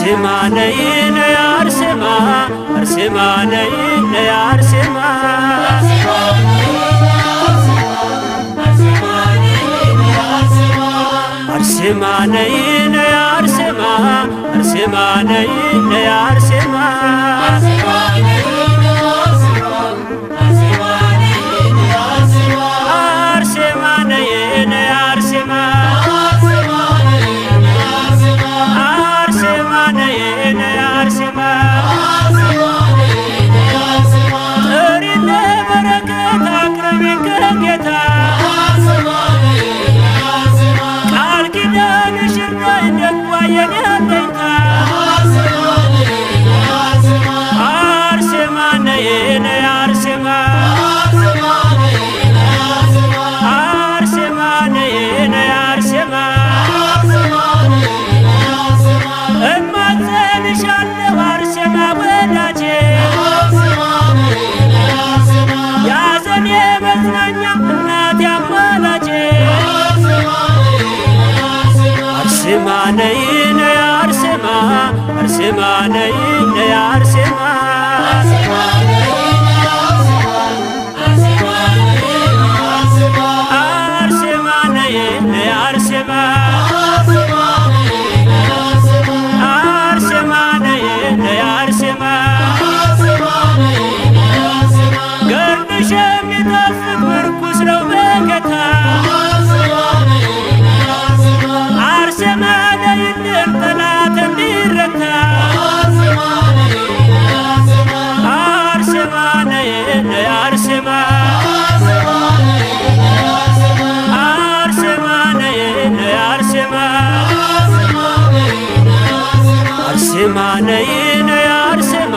አርሴማ ነይ ነይ አርሴማ አርሴማ ነይ ነይ አርሴማ አርሴማ ነይ ነይ አርሴማ አርሴማ ነይ ነይ አርሴማ አርሴማ ነይ ነይ አርሴማ አርሴማ ነይ ነይ አርሴማ ጥሪነ በረከት አቅርቢን ከጌታ ቃል ኪዳንሽን ደግዋ የኔ አለኝታ አርሴማ ነይ ነይ አርሴማ አርሴማ ነይ ነይ አርሴማ እማጸንሻለሁ አርሴማ ወዳጄ ያዘኔ መጽናኛ እናቴ አማላጄ አርሴማ ነይ ነይ አርሴማ አርሴማ ነይ ነይ አርሴማ አርሴማ ነይ ነይ አርሴማ አርሴማ ነይ ነይ አርሴማ ገርድሽ የሚጣፍጥ ምርኩስ ነው በጌታ አርሴማ ነይልን ጠላት እንዲረታ አርሴማ ነይ ነይ አርሴማ አርሴማ ነይ ነይ አርሴማ አርሴማ ነይ ነይ አርሴማ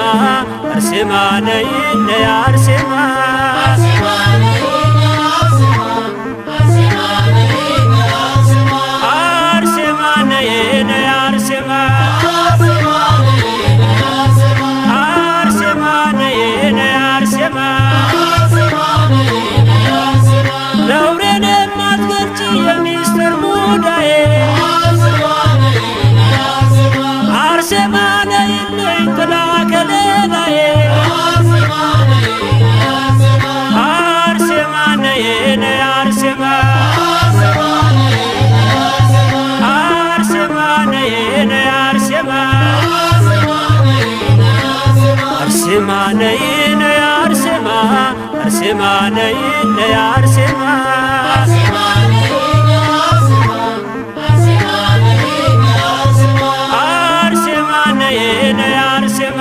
አርሴማ ነይ ነይ አርሴማ አርሴማ ነይ ነይ አርሴማ አርሴማ ነይ ነይ አርሴማ ነውሬን የማትገልጪ የሚስጥር ሙዳዬ አርሴማ ነይልኝ ጥላ ከለላዬ አርሴማ ነይ ነይ አርሴማ አርሴማ ነይ ነይ አርሴማ አርሴማ ነይ ነይ አርሴማ አርሴማ ነይ ነይ አርሴማ አርሴማ ነይ ነይ አርሴማ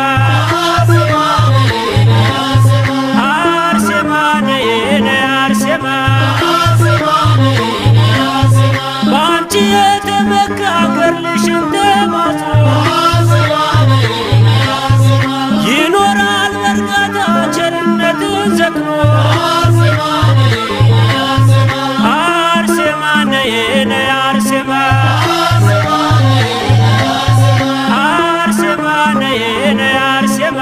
አርሴማ ነይ ነይ አርሴማ በአንቺ የተመካ ገድልሽን ተማጽኖ ይኖራል በእርጋታ ቸርነትን ዘክሮ አርሴማ ነይ ነይ አርሴማ አርሴማ ነይ ነይ አርሴማ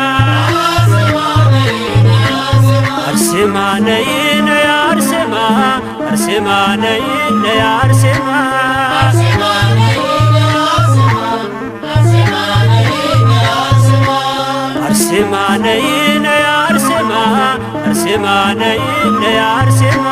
አርሴማ ነይ ነይ አርሴማ አርሴማ ነይ ነይ አርሴማ አርሴማ ነይ ነይ አርሴማ አርሴማ ነይ ነይ አርሴማ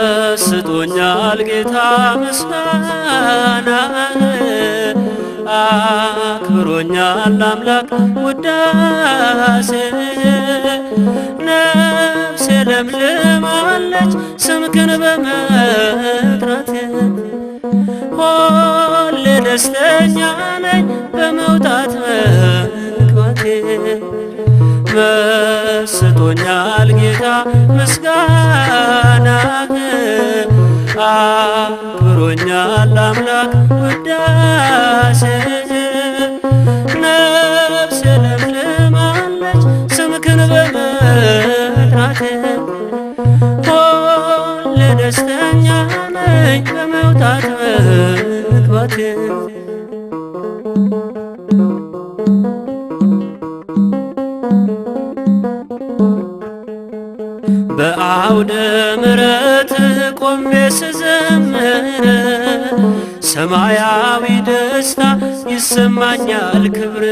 መስጦኛል ጌታ ምስጋና አክብሮኛል አምላክ ውዳሴ ነፍሴ ለምልማለች ስምክን በመጥራት ሁሌ ደስተኛ ነኝ በመውጣት መግባቴ መስጦኛል ጌታ ምስጋና አክብሮኛል አምላክ ውዳሴ ነፍሴ ለምልማለች ስምህን በመጥራት ሁሌ ደስተኛ ነኝ በመውጣት መግባቴ በአውደ ምሕረት ቆሜ ስዘምር ሰማያዊ ደስታ ይሰማኛል ክብር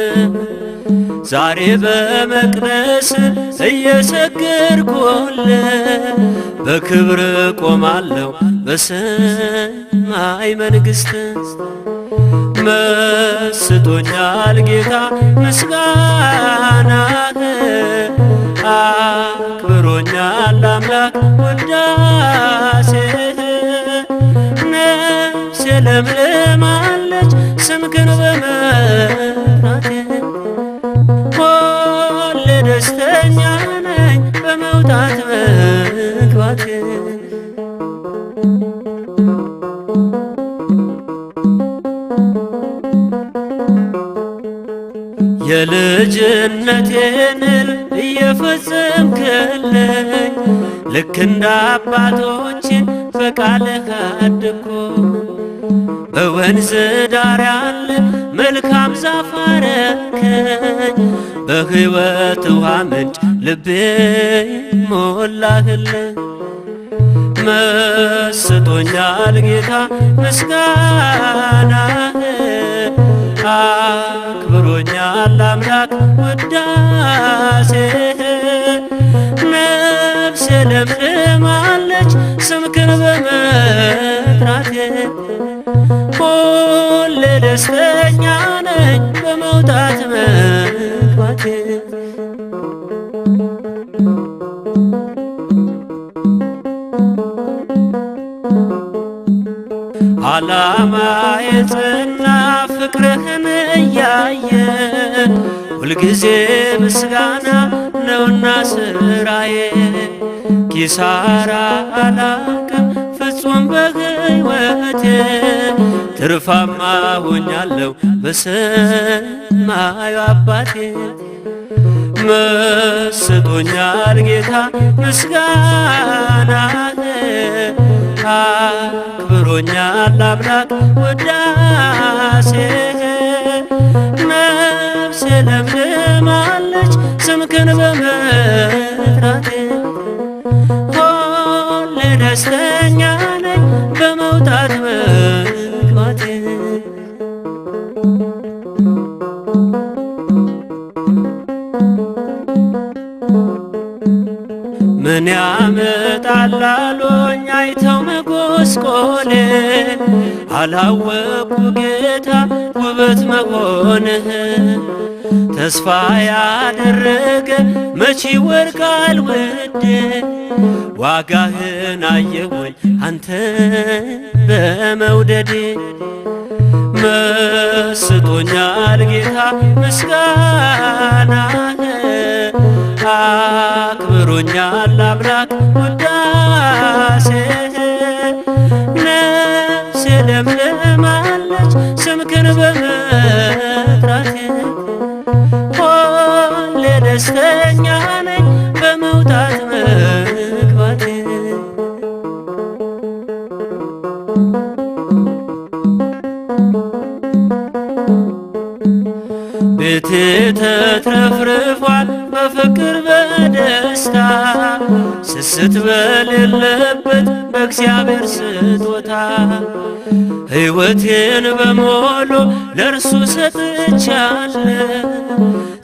ዛሬ በመቅደስ እየሰገድኩልህ በክብር ቆማለሁ በሰማይ መንግሥት መስጦኛል ጌታ ምስጋናህ አክብሮኛል አምላክ ውዳሴህ ነፍሴ ለምልማለች ስምህን በመጥራቴ ሁሌ ደስተኛ ነኝ በመውጣት መግባቴ የልጅነቴን ሕልም እየፈጸምክልኝ ልክ እንደ አባቶቼ በቃልህ አደግኩ በወንዝ ዳር ያለ መልካም ዛፍ አረከኝ በሕይወት ውሃ ምንጭ ልቤ ሞላህልኝ መስጦኛል ጌታ ምስጋናህ አክብሮኛል አምላክ ውዳሴህ ነፍሴ ለምልማለች ስምህን በመጥራቴ ሁሌ ደስተኛ ነኝ በመውጣት መግባቴ ዓላማ የጸና ፍቅርህን እያየ ሁልጊዜ ምስጋና ነውና ስራዬ ኪሳራ አላውቅም ፍጹም በሕይወቴ ትርፋማ ሆኛለሁ በሰማዩ አባቴ መስጦኛል ጌታ ምስጋናህ አክብሮኛል አምላክ ውዳሴህ ነፍሴ ለምልማለች ስምህን በመጥራቴ ሁሌ ደስተኛ ነኝ በመውጣት መግባቴ ምን ያመጣል አሉኝ አይተው መጎስቆሌን አላወቁ ጌታ ውበት መሆንህን ተስፋ ያደረገ መቼ ይወድቃል ውዴ ዋጋህን አየሁኝ አንተ በመውደዴ መስጦኛል ጌታ ምስጋናህ አክብሮኛል አምላክ ውዳሴህ ነፍሴ ለምልማለች ስምህን በመጥራቴ ሁሌ ደስተኛ ነኝ በመውጣት መግባቴ ቤቴ ተትረፍርፏል በፍቅር በደስታ ስስት በሌለበት በእግዚአብሔር ስጦታ ሕይወቴን በሞሉ ለእርሱ ሰጥቻለሁ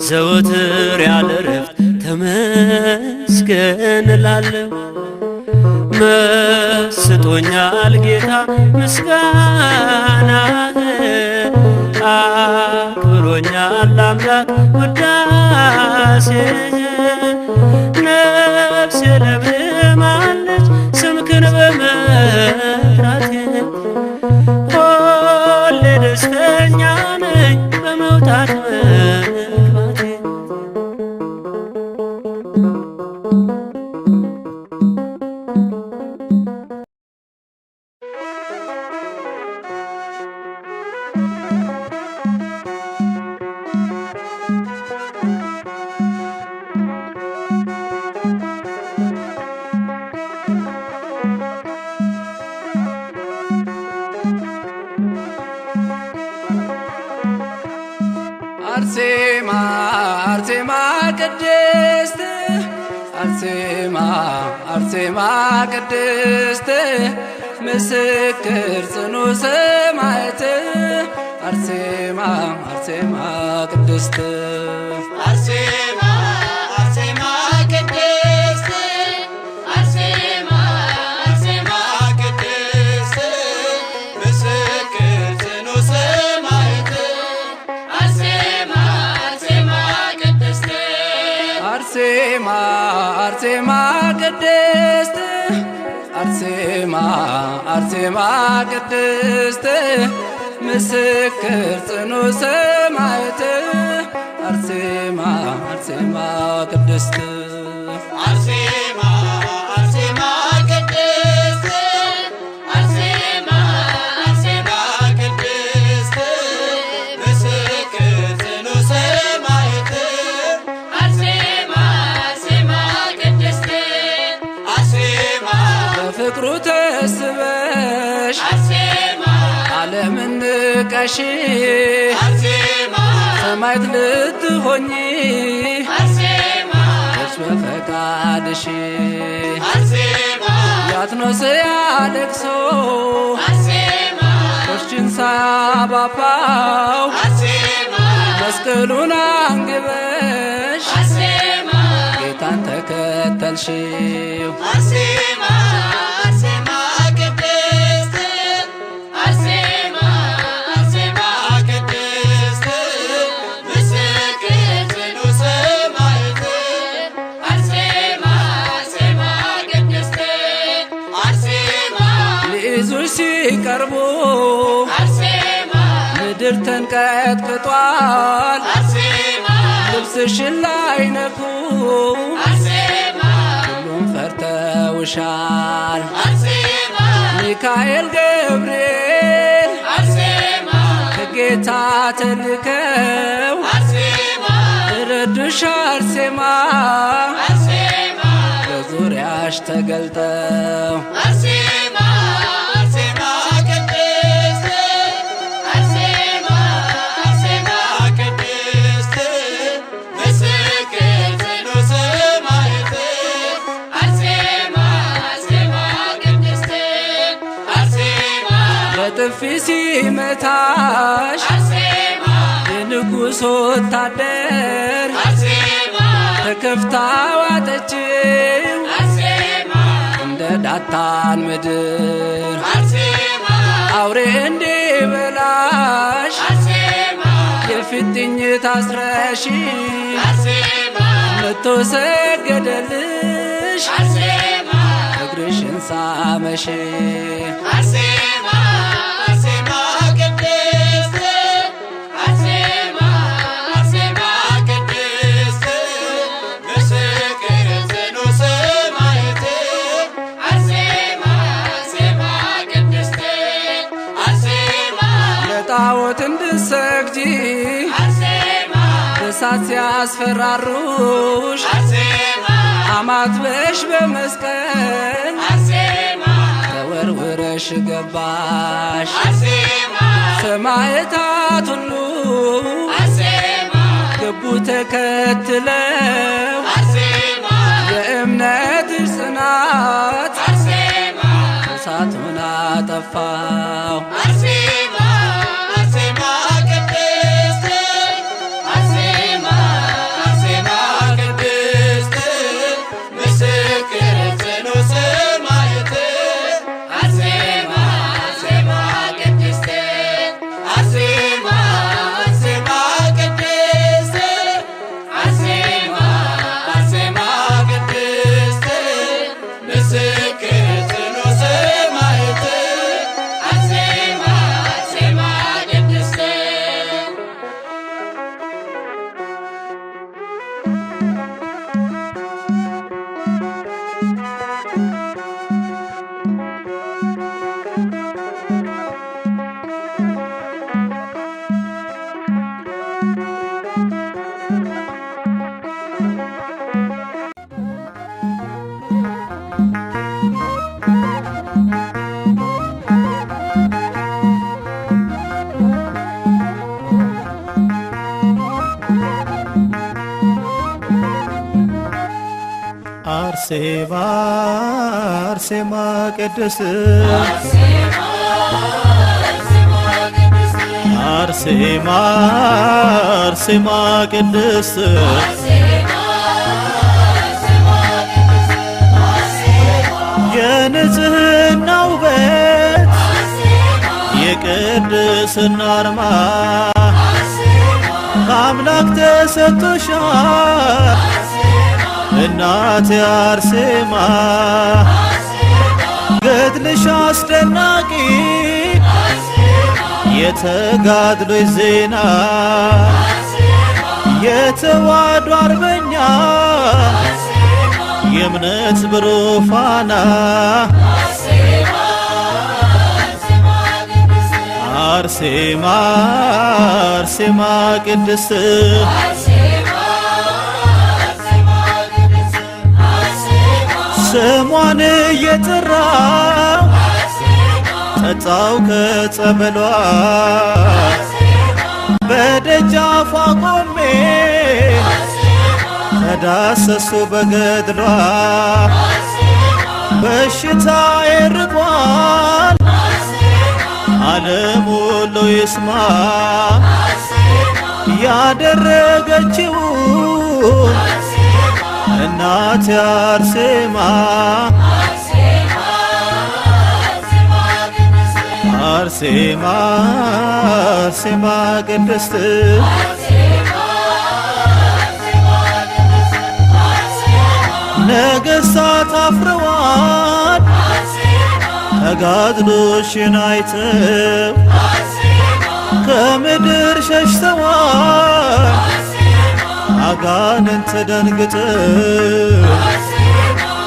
ዘወትር ያለ ረፍት ተመስገን እላለሁ መስጦኛል ጌታ ምስጋናህ አክብሮኛል አምላክ ውዳሴህ ነፍሴ ለምልማለች ስምህን በመጥራቴ ሁሌ ደስተኛ ነኝ በመውጣት መግባቴ አርሴማ ቅድስት አርሴማ አርሴማ ቅድስት ምስክር ጽኑ ሰማዕት አርሴማ አርሴማ ቅድስት አርሴማ አርሴማ ቅድስት አርሴማ አርሴማ ቅድስት ምስክር ጽኑ ሰማዕት አርሴማ አርሴማ ቅድስት አርሴማ አርሴማ ቅድስት አርሴማ አርሴማ ቅድስት ምስክር ጽኑ ሰማዕት አርሴማ አርሴማ ቅድስት አርሴማ አርሴማ ቅድስት አርሴማ አርሴማ ቅድስት ምስክር ጽኑ ሰማዕት አርሴማ አርሴማ ቅድስት አርሴማ በፍቅሩ ተስበሽ አርሴማ ዓለምን ንቀሽ አርሴማ ሰማዕት ልትሆኚ አርሴማ በፈቃድሽ አርሴማ ያትኖስ ያለቅሶ አርሴማ ቆርሽን ሳባባው አርሴማ መስቀሉን አንግበሽ አርሴማ ጌታን ተከተልሽው አርሴማ አርሴማ ቅድስት አርሴማ አርሴማ ቅድስት ምስክር ጽኑ ሰማዕት አርሴማ አርሴማ ቅድስት አርሴማ ሊይዙሽ ሲቀርቡ አርሴማ ምድር ተንቀጥቅጧል አርሴማ ልብስሽን ላይነኩ አርሴማ ሁሉም ፈርተውሻል አርሴማ ሚካኤል ገብርኤል አርሴማ ከጌታ ተልከው አርሴማ ረዱሽ አርሴማ አርሴማ በዙሪያሽ ተገልጠው አርሴማ አርሴማ ቅድስት አርሴማ አርሴማ ቅድስት ምስክር ጽኑ ሰማዕት አርሴማ አርሴማ ቅድስት አርሴማ በጥፊ ሲመታሽ አርሴማ የንጉሥ ወታደር አርሴማ ተከፍታ ዋጠችው አርሴማ እንደ ዳታን ምድር አርሴማ አውሬ እንዲበላሽ አርሴማ የፊትኝ ታስረሽ አርሴማ መቶ ሰገደልሽ አርሴማ እግርሽን ሳመሽ አርሴማ አርሴማ ቅድስት አርሴማ አርሴማ ቅድስት ምስክር ጽኑ ሰማዕት አርሴማ አርሴማ ቅድስት አርሴማ ለጣዖት እንድትሰግጂ አርሴማ እሳት ሲያስፈራሩሽ አርሴማ አማትበሽ በመስቀል አርሴማ ተወርውረሽ ገባሽ አርሴማ ሰማዕታት ሁሉ አርሴማ ገቡ ተከትለው አርሴማ የእምነትሽ ጽናት አርሴማ እሳቱን አጠፋው አርሴማ አርሴማ ቅድስት አርሴማ አርሴማ ቅድስት ምስክር ጽኑ ሰማዕት አርሴማ አርሴማ ቅድስት አርሴማ አርሴማ ቅድስት አርሴማ አርሴማ ቅድስት ምስክር ጽኑ ሰማዕት አርሴማ አርሴማ አርሴማ ቅድስት አርሴማ አርሴማ ቅድስት የንጽሕና ውበት የቅድስና አርማ ከአምላክ ተሰጥቶሻል እናቴ አርሴማ ገድልሽ አስደናቂ የተጋድሎሽ ዜና የተዋሕዶ አርበኛ የእምነት ብሩህ ፋና አርሴማ አርሴማ ቅድስት ስሟን እየጠራው ጠጣው ከጸበሏ በደጃፏ ቆሜ ተዳሰሱ በገድሏ በሽታዬ ርቋል ዓለም ሁሉ ይስማ ያደረገችውን እናቴ አርሴማ አርሴማ አርሴማ ቅድስት ነገሥታት አፍረዋል ተጋድሎሽን አይተው ከምድር ሸሽተዋል አጋንንት ደንግጠው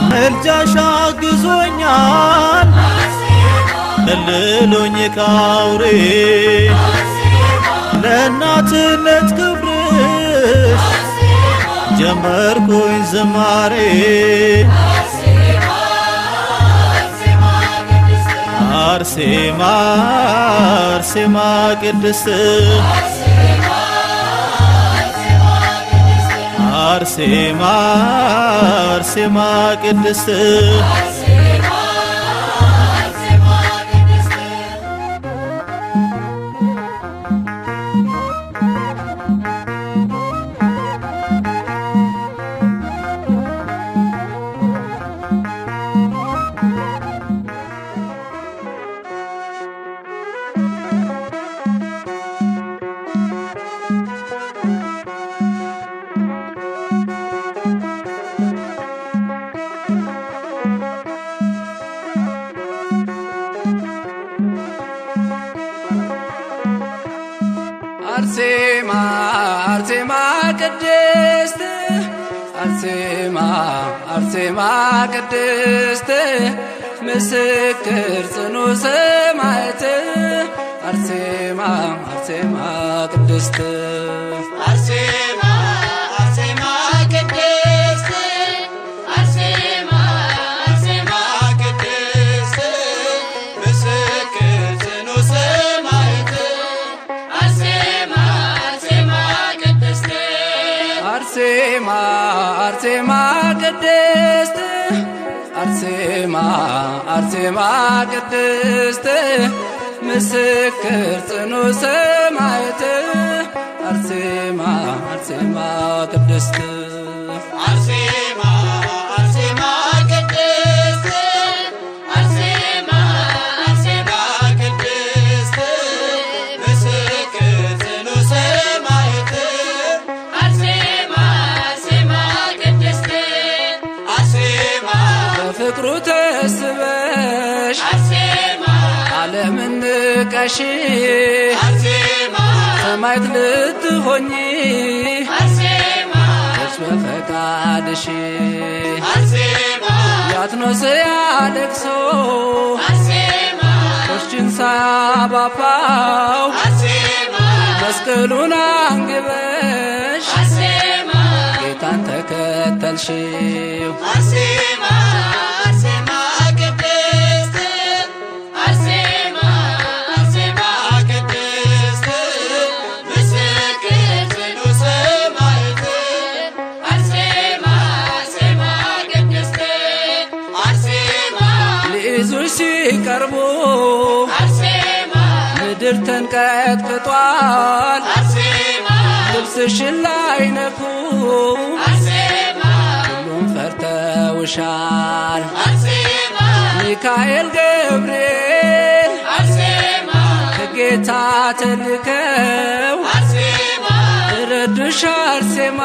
ምልጃሽ አግዞኛል እልሉኝ ካውሬ ለእናትነት ክብርሽ ጀመርኩኝ ዝማሬ አርሴማ አርሴማ ቅድስት አርሴማ አርሴማ ቅድስት አርሴማ አርሴማ ቅድስት አርሴማ አርሴማ ቅድስት ምስክር ጽኑ ሰማዕት አርሴማ አርሴማ ቅድስት አርሴማ አርሴማ ቅድስት አርሴማ አርሴማ ቅድስት ምስክር ጽኑ ሰማዕት አርሴማ አርሴማ ቅድስት አርሴማ አርሴማ ቅድስት አርሴማ አርሴማ ቅድስት ምስክር ጽኑ ሰማዕት አርሴማ አርሴማ ቅድስት አርሴማ አርሴማ ቅድስት አርሴማ አርሴማ ቅድስት ምስክር ጽኑ ሰማዕት አርሴማ አርሴማ ቅድስት አርሴማ በፍቅሩ ተስበሽ አርሴማ ዓለምን ንቀሽ አርሴማ ሰማዕት ልትሆኚ አርሴማ እርስ በፈቃድሽ አርሴማ ያትኖስ ያለቅሶ አርሴማ ቆሽችን ሳባፋው አርሴማ መስቀሉን አንግበሽ አርሴማ ጌታን ተከተልሽው አርሴማ አርሴማ ቅድስት አርሴማ አርሴማ ቅድስት ምስክር ጽኑ ሰማዕት አርሴማ አርሴማ ቅድስት ሊይዙሽ ሲቀርቡ አርሴማ ምድር ተንቀጥቅጧል። አርሴማ ልብስሽን ላይነኩ አርሴማ ሁሉም ፈርተውሻል። አርሴማ ሚካኤል ገብርኤል አርሴማ ከጌታ ተልከው አርሴማ ረዱሽ አርሴማ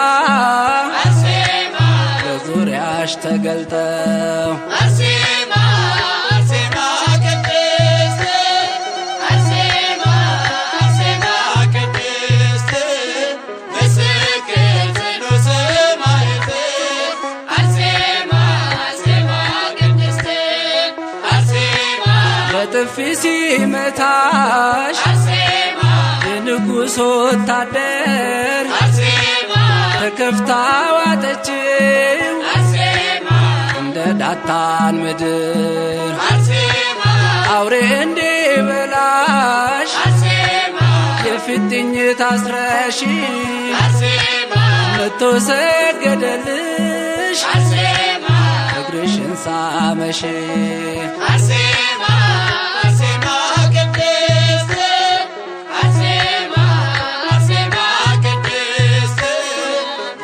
አርሴማ በዙሪያሽ ተገልጠው አርሴማ አርሴማ ቅድስት አርሴማ አርሴማ ቅድስት ምስክር ጽኑ ሰማዕት አርሴማ አርሴማ ቅድስት አርሴማ በጥፊ ሲመታሽ አርሴማ የንጉሥ ወታደር አርሴማ ተከፍታ ዋጠችው አርሴማ እንደ ዳታን ምድር አርሴማ አውሬ እንዲበላሽ አርሴማ የፊጥኝ ታስረሽ አርሴማ መቶ ሰገደልሽ አርሴማ እግርሽን ሳመሽ አርሴማ አርሴማ ቅድስት አርሴማ አርሴማ ቅድስት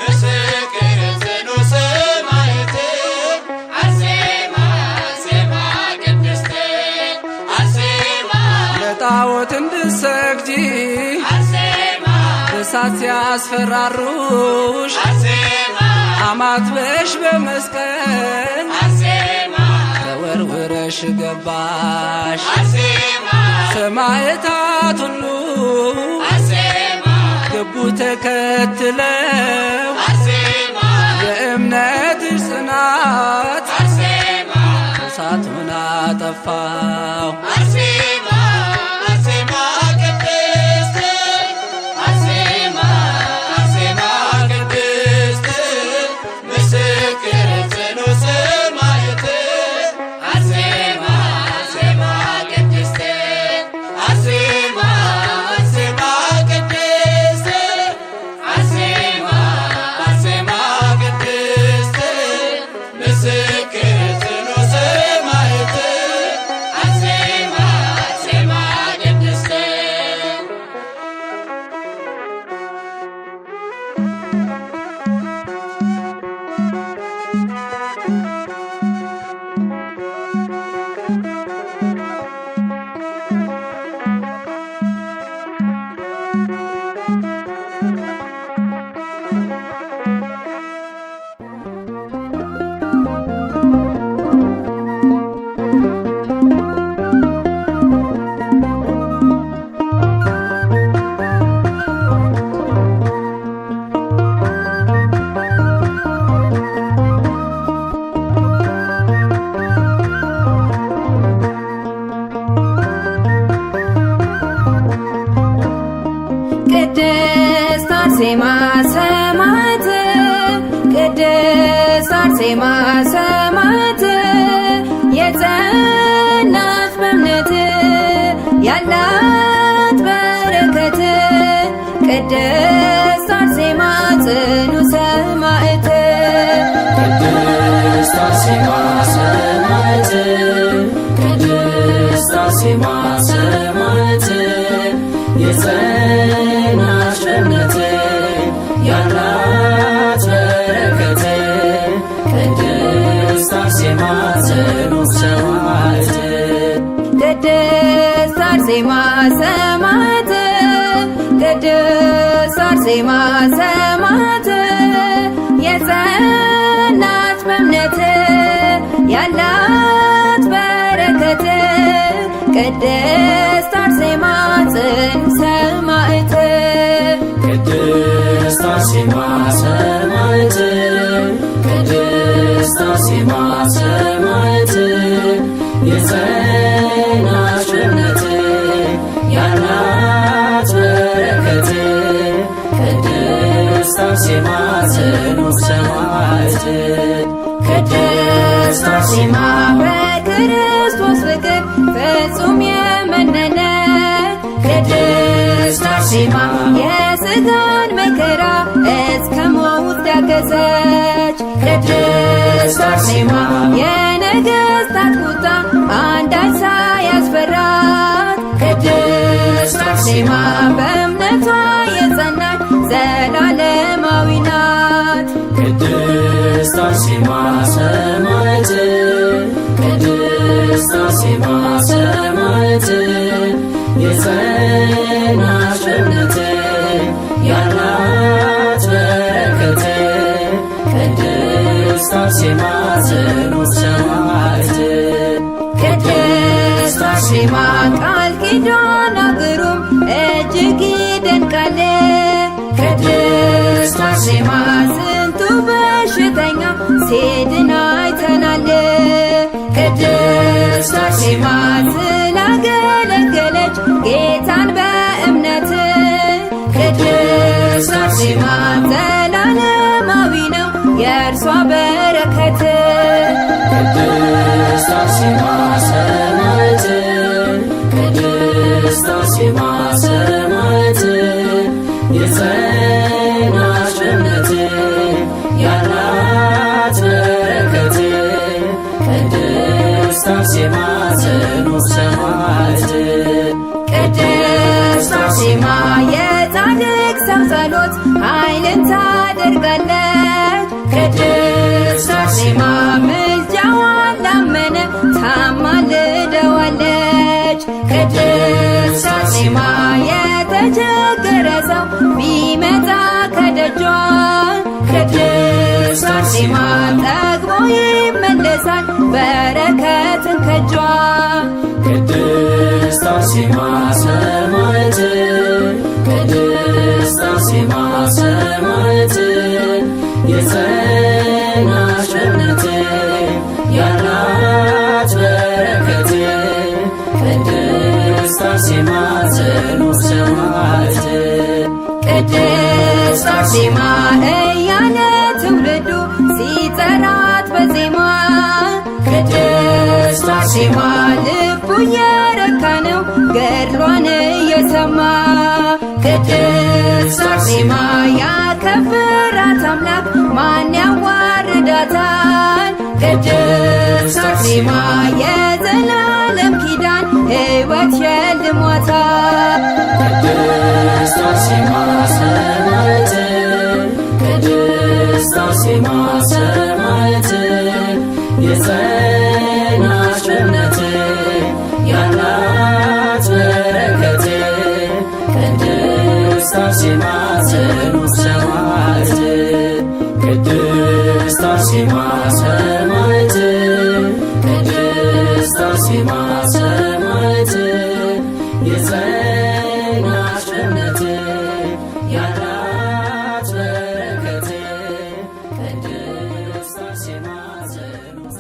ምስክር ጽኑ ሰማዕት አርሴማ አርሴማ ቅድስት አርሴማ ለጣዖት እንድትሰግጂ አርሴማ እሳት ሲያስፈራሩሽ አርሴማ አማትበሽ በመስቀል አርሴማ ተወርውረሽ ገባሽ። አርሴማ ሰማዕታት ሁሉ አርሴማ ገቡ ተከትለው አርሴማ የእምነትሽ ጽናት አርሴማ እሳቱን አጠፋው። አርሴማ አርሴማ ቅድስት አርሴማ አርሴማ ቅድስት ምስክር ጽኑ ሰማዕት አርሴማ አርሴማ ቅድስት አርሴማ አርሴማ ቅድስት አርሴማ አርሴማ ቅድስት ምስክር ጽኑ ሰማዕት አርሴማ አርሴማ ቅድስት ቅድስት አርሴማ ሰማዕት ቅድስት አርሴማ ሰማዕት የጸናች በእምነት ያላት በረከት ቅድስት አርሴማ ጽኑ ሰማዕት ቅድስት አርሴማ ሰማዕት ቅድስት አርሴማ ሰማዕት የጸናች በእምነት ያላት በረከት ቅድስት አርሴማ ጽኑ ሰማዕት ቅድስት አርሴማ ሰማዕት ቅድስት አርሴማ ሰማዕት የጸናች በእምነት ያላት በረከት ቅድስት አርሴማ ጽኑ ሰማዕት ቅድስት አርሴማ ሰማዕት ቅድስት አርሴማ ሰማዕት የጸናች በእምነት ያላት በረከት ቅድስት አርሴማ ጽኑ ሰማዕት ቅድስት አርሴማ በክርስቶስ ፍቅር ፍጹም የመነነ ቅድስት አርሴማ የሥጋን መከራ እስከ ሞት ያገዘች ቅድስት አርሴማ የነገሥታት ቁጣ ሰማዕት የጸናች እምነት ያላት በረከት ቅድስት አርሴማ ጽኑዕ ሰማዕት ቅድስት አርሴማ ቃል ኪዳኗ ግሩም እጅግ ይደንቃል። ቅድስት አርሴማ ስንቱ በሽተኛ ሲድን አይተናል። ቅድስት አርሴማ ስላገለገለች ጌታን በእምነት ቅድስት አርሴማ ዘላለማዊ ነው የእርሷ በረከት። ቅድስት አርሴማ ሰማዕት ቅድስት አርሴማ ሰማዕት የጸናች እምነት ያላት በረከት ቅድስት አርሴማ ጽኑዕ ሰማዕት ቅድስት አርሴማ የጻድቅ ሰው ጸሎት ኃይልን ታደርጋለች። ቅድስት አርሴማ ምልጃዋን ላመነ ታማልደዋለች። ቅድስት አርሴማ የተቸገረ ሰው ቢመጣ ከደጇ ቅድስት አርሴማ ጠግቦ ይመለሳል በረከትን ከጇ። ቅድስት አርሴማ ሰማዕት ቅድስት አርሴማ ሰማዕት የጸናች እምነት ያላት በረከት ቅድስት አርሴማ ጽኑዕ ሰማዕት ቅድስት አርሴማ እያለ ትውልዱ ሲጠራት በዜማ ቅድስት አርሴማ ልቡ እየረካ ነው ገድሏን እየሰማ ቅድስት አርሴማ ያከበራት አምላክ ማን ያዋርዳታል? ቅድስት አርሴማ የዘላለም ኪዳን ሕይወት ሸልሟታል። ቅድስት አርሴማ ሰማዕት ቅድስት አርሴማ ሰማዕት የጸናች እምነት ያላት በረከት ቅድስት አርሴማ ጽኑዕ ሰማዕት ቅድስት አርሴማ ሰማዕት ቅድስት አርሴማ ሰማዕት የጸናች እምነት ያላት በረከት ቅድስት አርሴማ ጽኑዕ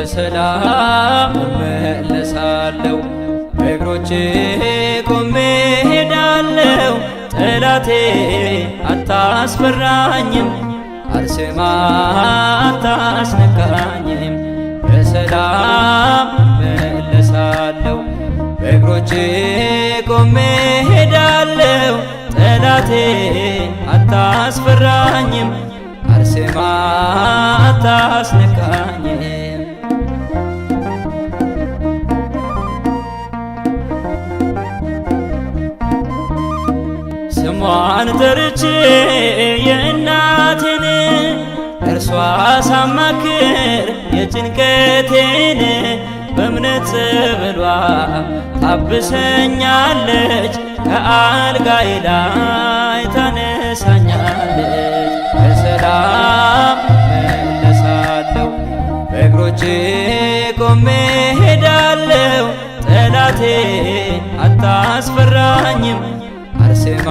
በሰላም እመለሳለሁ በእግሮቼ ቆሜ ሄዳለሁ። ጠላቴ አታስፈራኝም አርሴማ አታስነካኝም። በሰላም እመለሳለሁ በእግሮቼ ቆሜ ሄዳለሁ። ጠላቴ አታስፈራኝም አርሴማ አታስነካኝም። ስሟን ጠርቼ የእናቴን እርሷ ሳማክር የጭንቀቴን በእምነት ጸበሏ ታብሰኛለች ከአልጋዬ ላይ ታነሳኛለች። በሰላም መለሳለሁ በእግሮቼ ቆሜ ሄዳለሁ። ጠላቴ አታስፈራኝም አርሴማ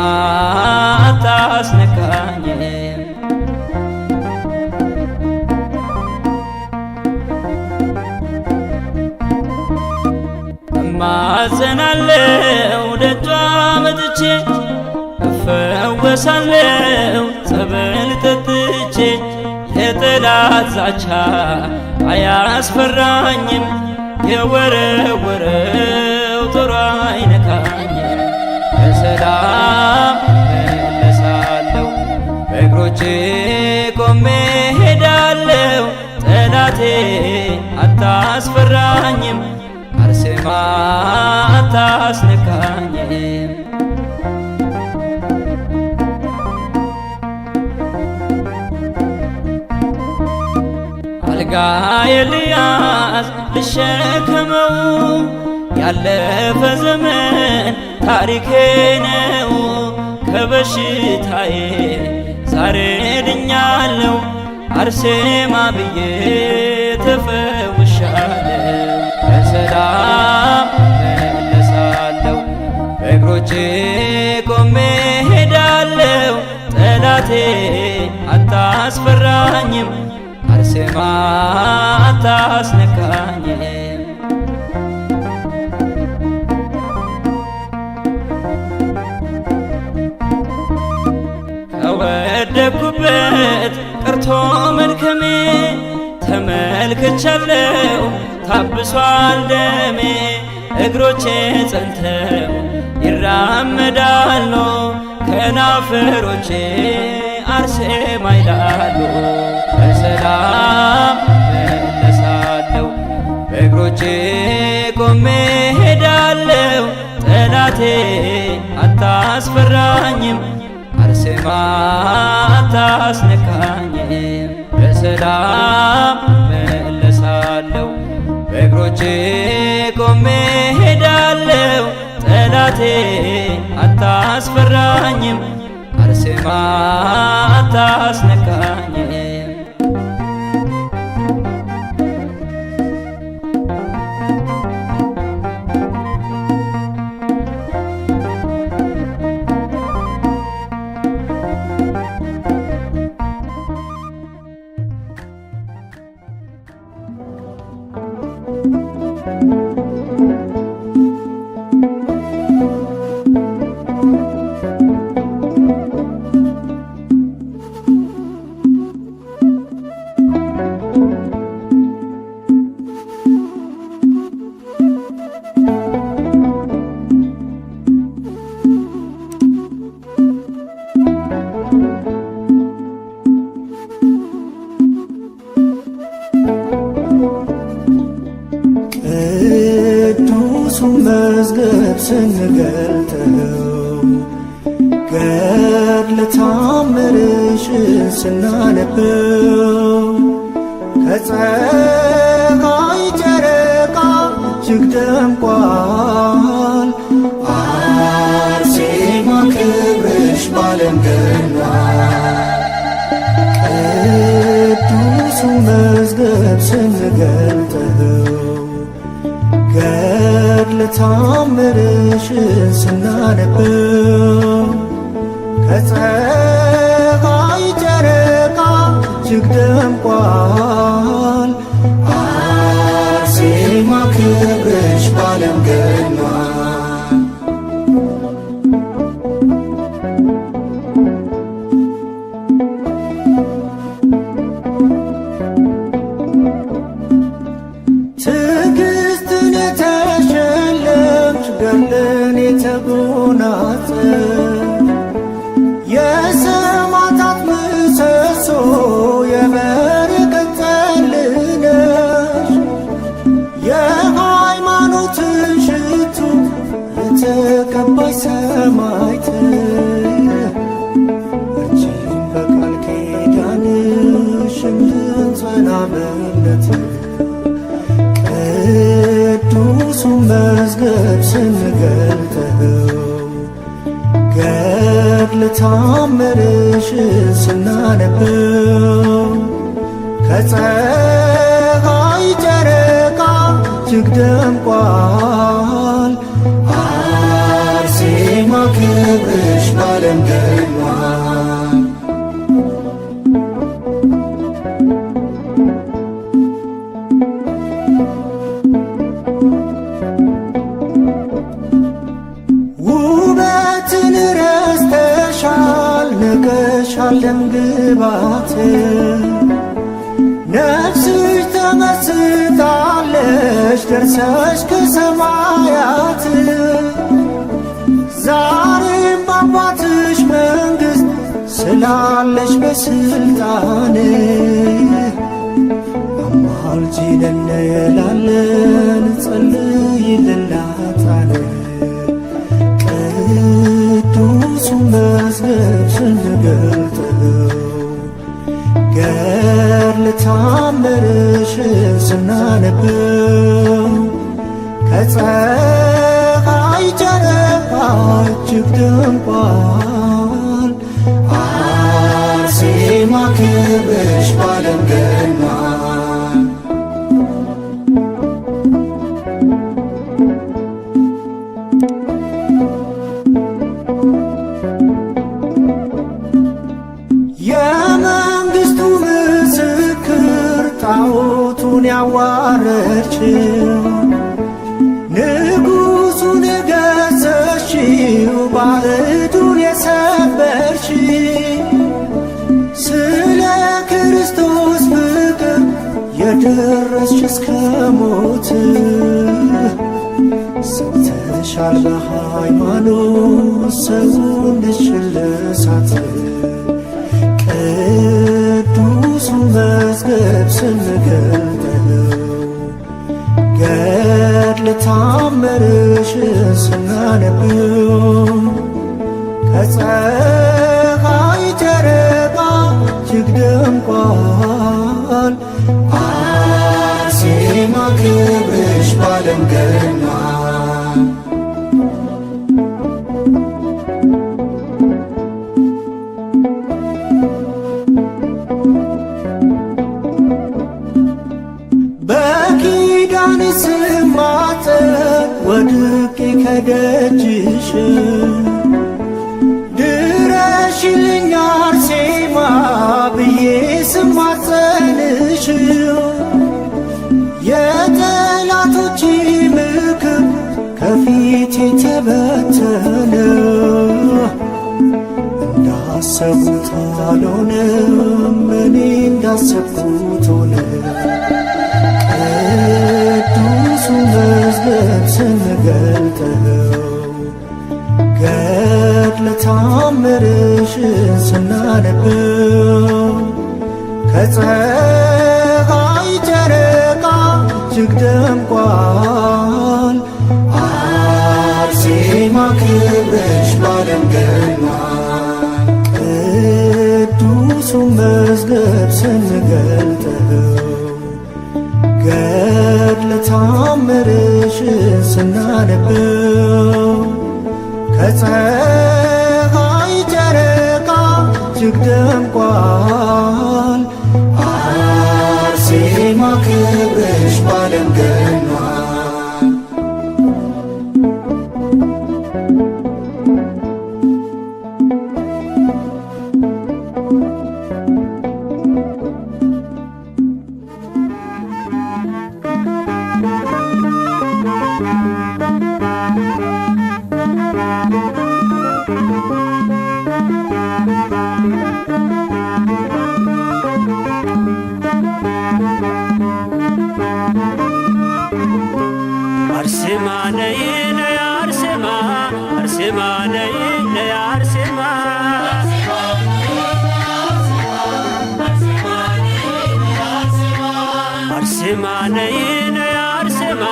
አታስነካኝም። እማጸናለሁ ደጇ መጥቼ እፈወሳለሁ ጸበል ጠጥቼ። የጠላት ዛቻ አያስፈራኝም የወረወረው ጦር አይነካኝም። በሰላም መለሳለሁ በእግሮቼ ቆሜ ጠላቴ አታስፈራኝም፣ አርሴማ አታስነካኝም። አልጋዬን ልያዝ ልሸከመው ያለፈ ዘመን ታሪኬ ነው። ከበሽታዬ ዛሬ ድኛለሁ፣ አርሴማ ብዬ ተፈውሻለሁ። በሰላም መለሳለሁ፣ በእግሮቼ ቆሜ ሄዳለሁ። ጠላቴ አታስፈራኝም፣ አርሴማ አታስነካኝም። ከወደኩበት ቀርቶ መድከሜ ተመልክቻለሁ፣ ታብሷል ደሜ። እግሮቼ ጸንተው ይራመዳሉ፣ ከናፈሮቼ አርሴማ ይላሉ። በሰላም መለሳለሁ፣ በእግሮቼ ቆሜ ሄዳለሁ። ጠላቴ አታስፈራኝም፣ አርሴማ አታስነካኝም። በሰላም መለሳለሁ፣ በእግሮቼ ቆሜ ሄዳለሁ። ጠላቴ አታስፈራኝም፣ አርሴማ አታስነካኝም። ቅዱሱን መዝገብ ስንገልጠው ገድለ ተአምርሽን ስናነበው ከፀሐይ ጨረቃ እጅግ ደምቋል። አርሴማ ክብርሽ ባለም ገኗል። ቅዱሱን መዝገብ ስንገልጠው ገድለ ተአምርሽን ስናነበው ከፀሐይ ጨረቃ እጅግ ደምቋል። አርሴማ ክብርሽ ባለም ገኗል። ትዕግስትን የተሸለምሽ ገድልን የተጎናጸፍሽ የሰማዕታት ምሰሶ የበረከት ጠል ነሽ። የሃይማኖትን ሽቱ የተቀባሽ ሰማዕት አንቺን በቃል ኪዳንሽ እንድንጸና በእምነት ቅዱሱን መዝገብ ስንገልጠው ገድለ ተአምርሽን ስናነበው ከፀሐይ ጨረቃ እጅግ ደምቋል። አርሴማ ክብርሽ ባለም ገኗል። ውበትን ረስተሻል፣ ንቀሻል ደምግባት ነፍስሽ ተመስጣለች ደርሰሽ ከሰማያት። ዛሬም በአባትሽ መንግሥት ስላለሽ በስልጣን ማልጂለን እንላለን ጸልይልላታል ቅዱሱን መዝገብ ስንገልጠው ገድለ ተአምርሽን ስናነበው ከፀሐይ ጨረቃ እጅግ ደምቋል አርሴማ ክብርሽ ባለም ገኗል። የመንግሥቱ ምስክር ጣዖቱን ያዋረድሽው ንጉሡን የገዘሽው ባዕዱን የሰበርሽው ስለ ክርስቶስ ፍቅር የደረስሽ እስከ ሞት ሰጥተሻል በሃይማኖት ሰውነትሽን ለእሳት ቅዱሱን መዝገብ ስንገልጠው ገድለ ተአምርሽን ስናነበው ከፀሐይ ጨረቃ እጅግ ደምቋል አርሴማ ክብርሽ ባለም ገኗል። በኪዳን ስማፀን ወድቄ ከደጅሽ ድረሽልኝ አርሴማ ብዬ ስማፀንሽ የጠላቶች ምክር ከፊቴ ተበተነ እንዳሰብኩት አልሆነም እኔ እንዳሰብኩት ሆነ ቅዱሱን መዝገብ ስንገልጠው ገድለ ተአምርሽን ስናነበው ከፀሐይ ጨረቃ እጅግ ደምቋል አርሴማ ክብርሽ ባለም ገኗል። ቅዱሱን መዝገብ ስንገልጠው ገድለ ተአምርሽን ስናነበው ከፀሐይ ጨረቃ እጅግ ደምቋል አርሴማ ክብርሽ ባለም ገኗል። አርሴማ ነይ ነይ አርሴማ አርሴማ ነይ ነይ አርሴማ አርሴማ ነይ ነይ አርሴማ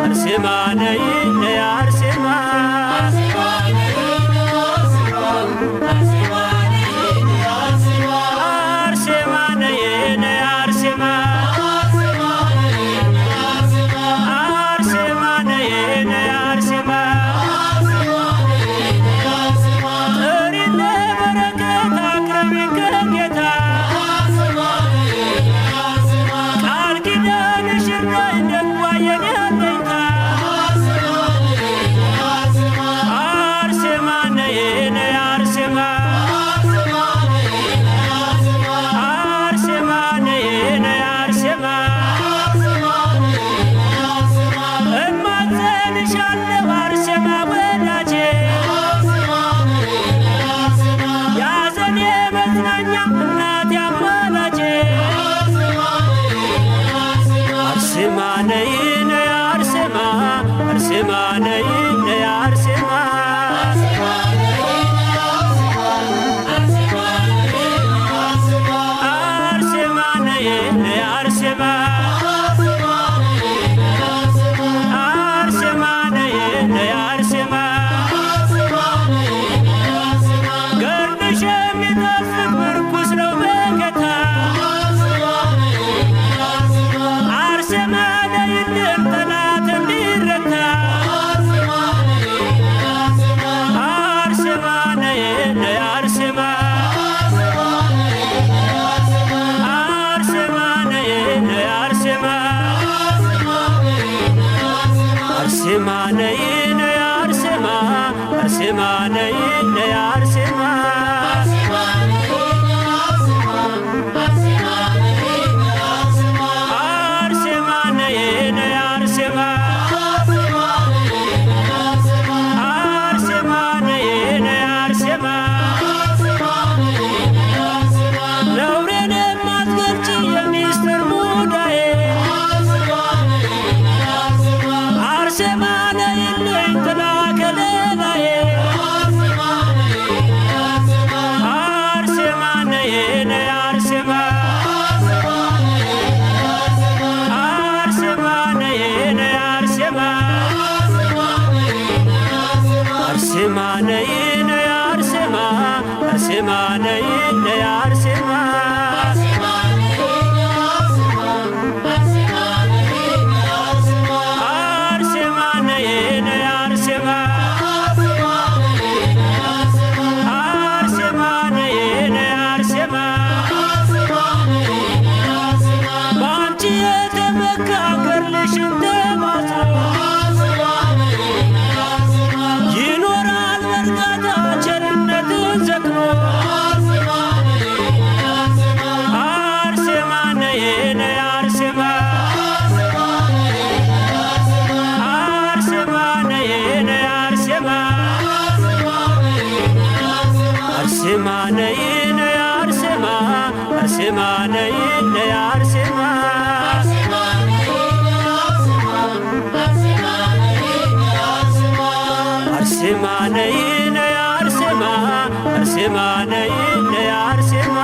አርሴማ ነይ ነይ አርሴማ አርሴማ ነይ ነይ አርሴማ አርሴማ ነይ ነይ አርሴማ ጥሪን ለበረከት አቅርቢን ከጌታ ቃል ኪዳንሽ ይርዳኝ ደጓ የኔ አለኝታ መቼም የጠፍቅ ምርኩስ ነው መከታ አርሴማ ነይልን ጠላት እንዲረታ አርሴማ ነይ ነይ አርሴማ አርሴማ ነይ ነይ አርሴማ አርሴማ ነይ ነይ አርሴማ አርሴማ ነይ ነይ አርሴማ አርሴማ ነይ ነይ አርሴማ አርሴማ ነይ ነይ አርሴማ ነውሬን የማትገልጪ የሚስጥር ሙዳዬ አርሴማ ነይልኝ ጥላ ከለላዬ አርሴማ ነይ ነይ አርሴማ አርሴማ ነይ ነይ አርሴማ አርሴማ ነይ ነይ አርሴማ አርሴማ ነይ ነይ አርሴማ አርሴማ ነይ ነይ አርሴማ አርሴማ ነይ ነይ አርሴማ በአንቺ የተመካ ገድልሽን ተማጽኖ ይኖራል በእርጋታ ቸርነትን ዘክሮ አርሴማ ነይ ነይ አርሴማ አርሴማ ነይ ነይ አርሴማ አርሴማ ነይ ነይ አርሴማ አርሴማ ነይ ነይ አርሴማ አርሴማ ነይ ነይ አርሴማ አርሴማ ነይ ነይ አርሴማ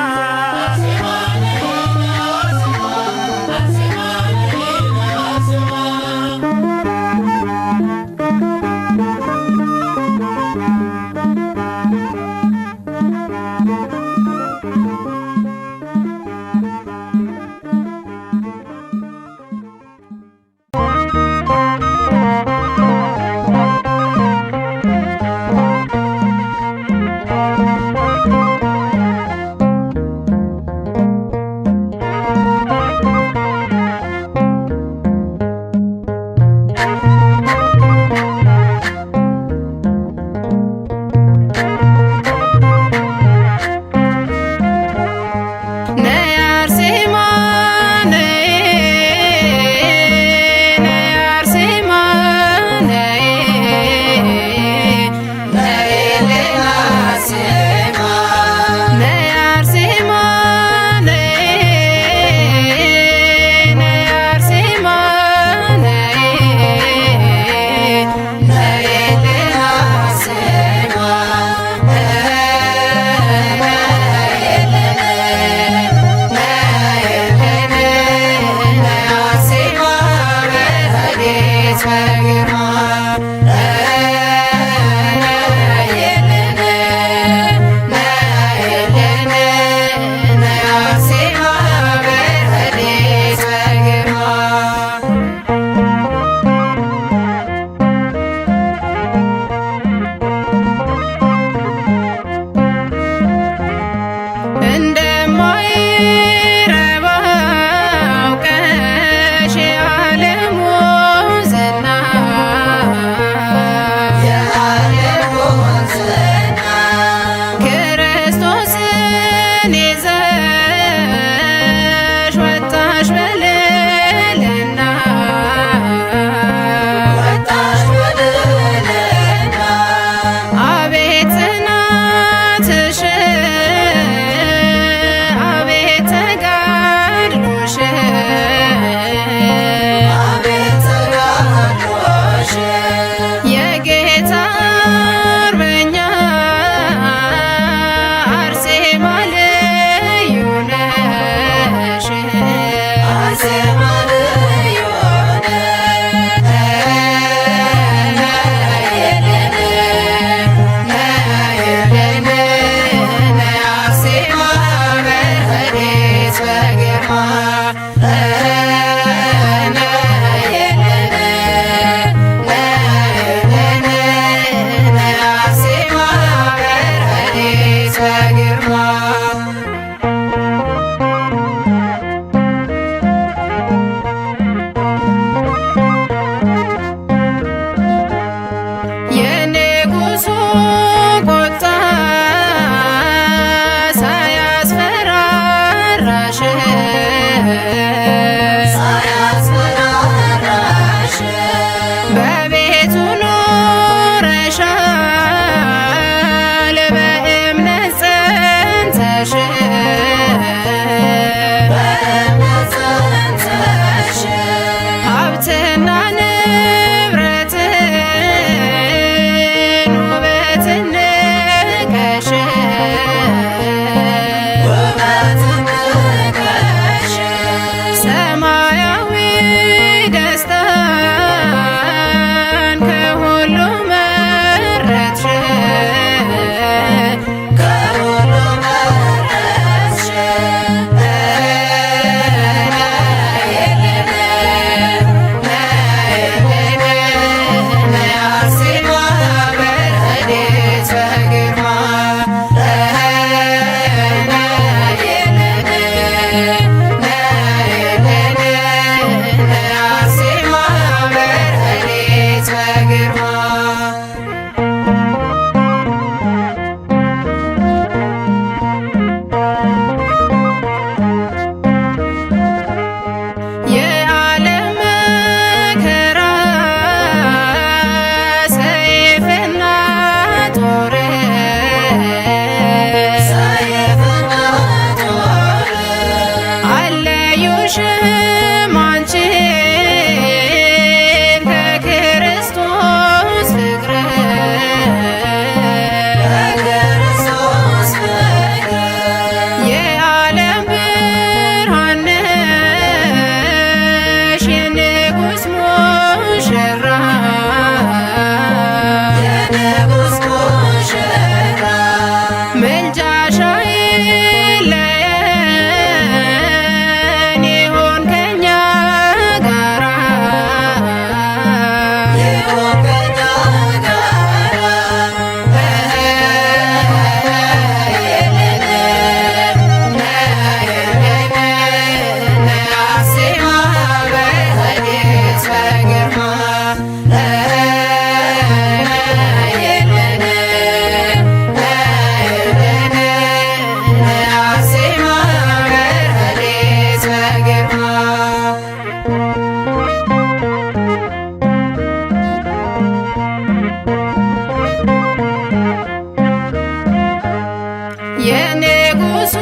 የንጉሡ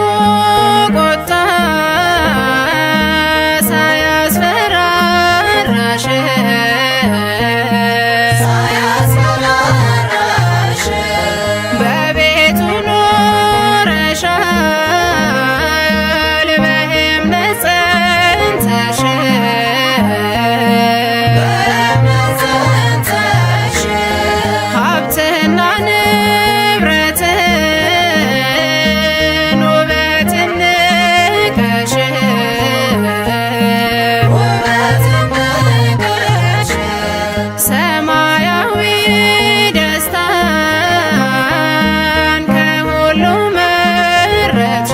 ቁጣ ሳያስፈራራሽ በቤቱ ኖረሻል በእምነት ጸንተሽ ሀብትና ንብረትን ውበትን ንቀሽ ሰማያዊ ደስታን ከሁሉ መረጥሽ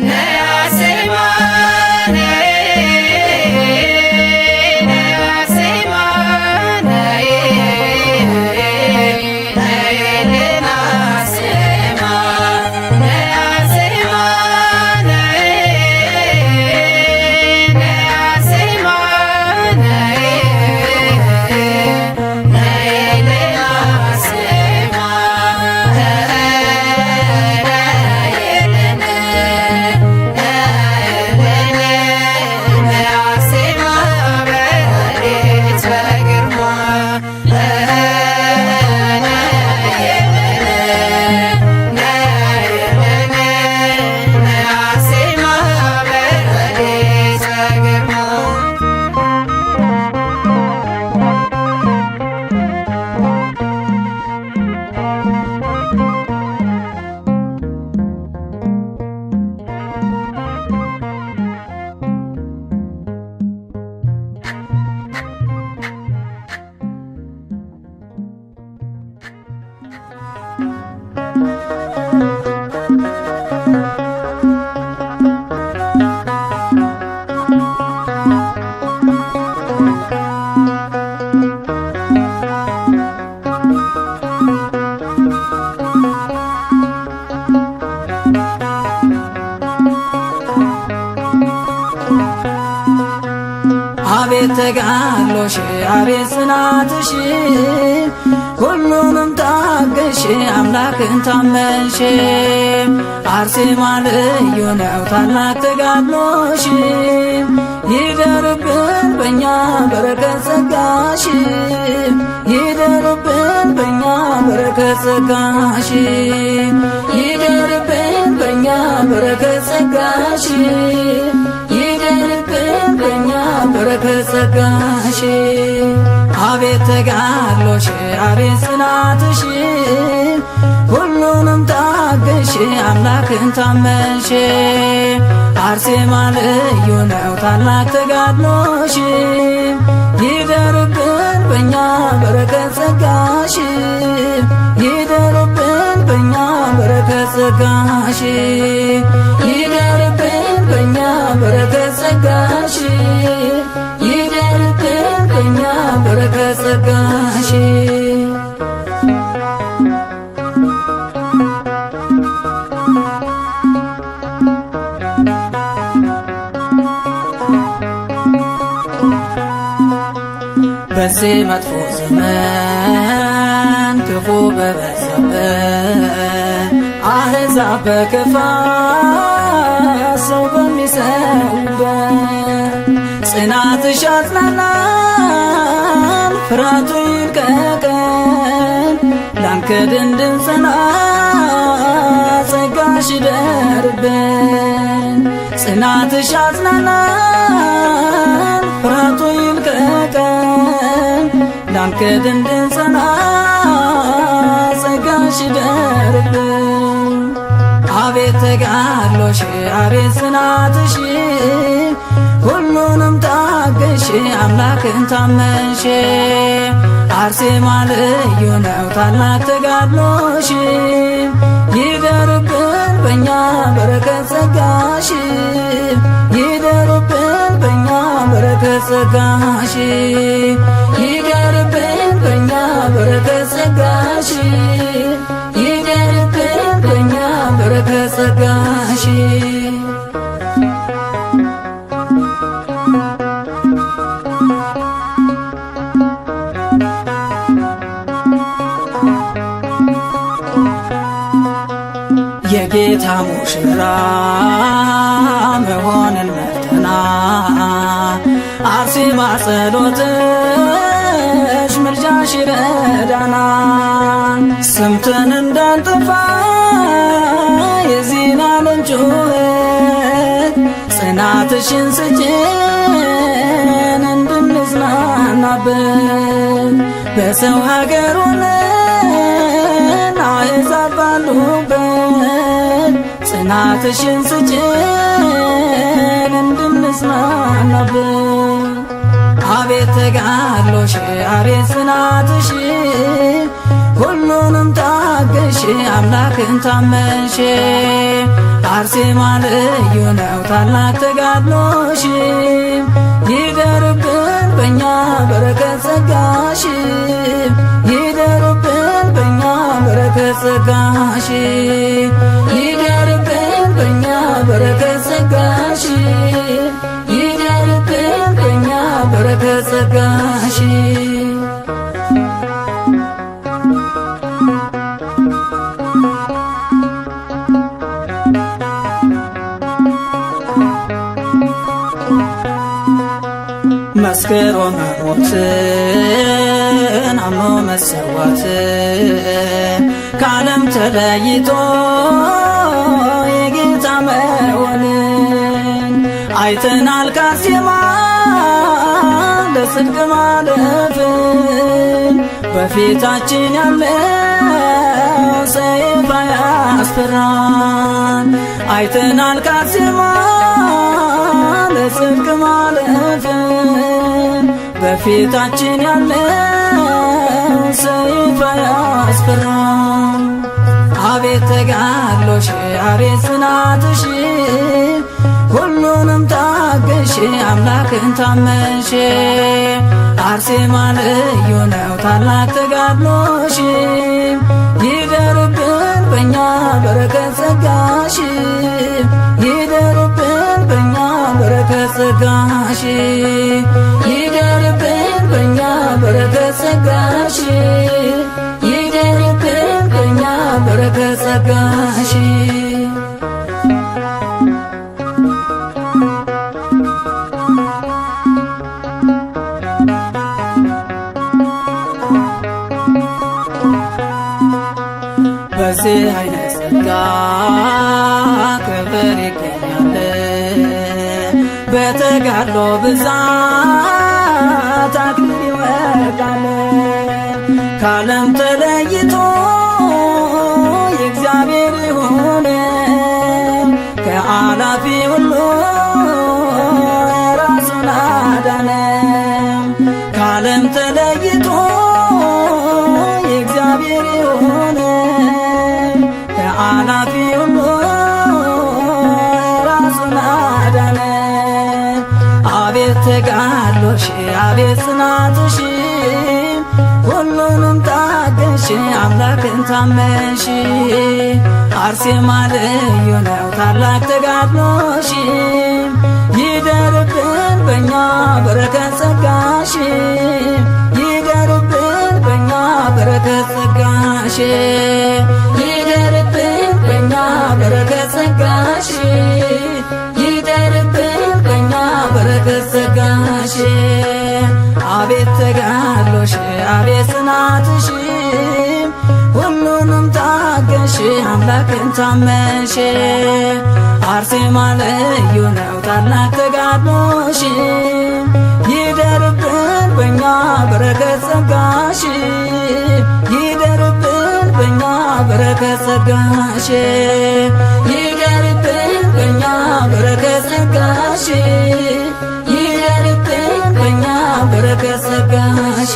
ነይ አርሴማ ነይ ነይ አርሴማ ነይ ነይልን አርሴማ ነይ አርሴማ ነይ ነይ አርሴማ ነይ ነይልን አርሴማ አቤት ተጋድሎሽ አቤት ጽናትሽ ሁሉንም ታገሽ አምላክን ታመንሽ አርሴማ ልዩ ነው ታላቅ ተጋድሎሽ ይደርብን በእኛ በረከት ጸጋሽ ይደርብን በእኛ በረከት ጸጋሽ ይደርብን በእኛ በረከት ጸጋሽ ይደርብን በእኛ በረከት ጸጋሽ አቤት ተጋድሎሽ አቤት ጽናትሽ ሁሉንም ታገሽ አምላክን ታመንሽ አርሴማ ልዩ ነው ታላቅ ተጋድሎሽ ይደርብን በእኛ በረከት ጸጋሽ ይደርብን በእኛ በረከት ጸጋሽ ይደርብን በእኛ በረከት ጸጋሽ ይደርብን በእኛ በረከት ጸጋሽ በዚህ መጥፎ ዘመን ክፉ በበዛበት አሕዛብ በክፋት ሰው በሚሰውበት ጽናትሽ አጽናናን ፍርሃቱ ይልቀቀን ላንክድ እንድንጸና ጸጋሽ ይደርብን ጽናትሽ አጽናናን ፍርሃቱ ይልቀቀን ላንክድ እንድንጸና ጸጋሽ ይደርብን አቤት ተጋድሎሽ አቤት ጽናትሽ ሁሉንም ታገሽ አምላክን ታመንሽ አርሴማ ልዩ ነው ታላቅ ተጋድሎሽ ይደርብን በእኛ በረከት ጸጋሽ ይደርብን በእኛ በረከት ጸጋሽ ይደርብን በእኛ በረከት ጸጋሽ ይደርብን በእኛ በረከት ጸጋሽ የጌታ ሙሽራ መሆንን መርጠናል። አርሴማ ጸሎትሽ ምልጃሽ ይረዳናል። ሰምተን እንዳንጠፋ የዚህን ዓለም ጩኸት ጽናትሽን ስጭን እንድንጽናናበት። በሰው ሀገር ሆነን አሕዛብ ባሉበት ጽናትሽን ስጭን እንድንጽናናበት። አቤት ተጋድሎሽ አቤት ጽናትሽ ሁሉንም ታገሽ አምላክን ታመንሽ። አርሴማ ልዩ ነው ታላቅ ተጋድሎሽ ይደርብን በእኛ በረከት ጸጋሽ ይደርብን በእኛ በረከት ጸጋሽ ይደርብን በእኛ በረከት ጸጋሽ ይደርብን በእኛ በረከት ጸጋሽ። መስክሮ መሞትን አምኖ መሰዋት ከዓለም ተለይቶ የጌታ መሆንን አይተናል። ከአርሴማ ለጽድቅ ማለፍን በፊታችን ያለው ሰይፍ አያስፈራን። አይተናል ከአርሴማ ለጽድቅ ማለፍን በፊታችን ያለው ሰይፍ አያስፈራን። አቤት ተጋድሎሽ አቤት ጽናትሽ ሁሉንም ታገሽ አምላክን ታመንሽ። አርሴማ ልዩ ነው ታላቅ ተጋድሎሽ ይደርብን በእኛ በረከት ጸጋሽ ይደርብን በእኛ በረከት ጸጋሽ ይደርብን በእኛ በረከት ጸጋሽ ይደርብን በእኛ በረከት ጸጋሽ። በዚህ አይነት ጸጋ ክብር ይገኛል። በተጋድሎ ብዛት አክሊል ይወርዳል። ከዓለም ተለይቶ የእግዚአብሔር የሆነ ከአላፊ ሁሉ ራሱን አዳነ። ከዓለም ተለይቶ የእግዚአብሔር የሆነ ከአላፊ ሁሉ ራሱን አዳነ። አቤት ተጋድሎሽ አቤት ጽናትሽ ሁሉንም ታገሽ አምላክን ታመንሽ። አርሴማ ልዩ ነው ታላቅ ተጋድሎሽ ይደርብን በእኛ በረከት ጸጋሽ ይደርብን በእኛ በረከት ጸጋሽ ይደርብን በእኛ በረከት ጸጋሽ ይደርብን በእኛ በረከት ጸጋሽ። አቤት ተጋድሎሽ አቤት ጽናትሽ ሁሉንም ታገሽ አምላክን ታመንሽ። አርሴማ ልዩ ነው ታላቅ ተጋድሎሽ ይደርብን በእኛ በረከት ጸጋሽ ይደርብን በእኛ በረከት ጸጋሽ ይደርብን በእኛ በረከት ጸጋሽ ይደርብን በእኛ በረከት ጸጋሽ።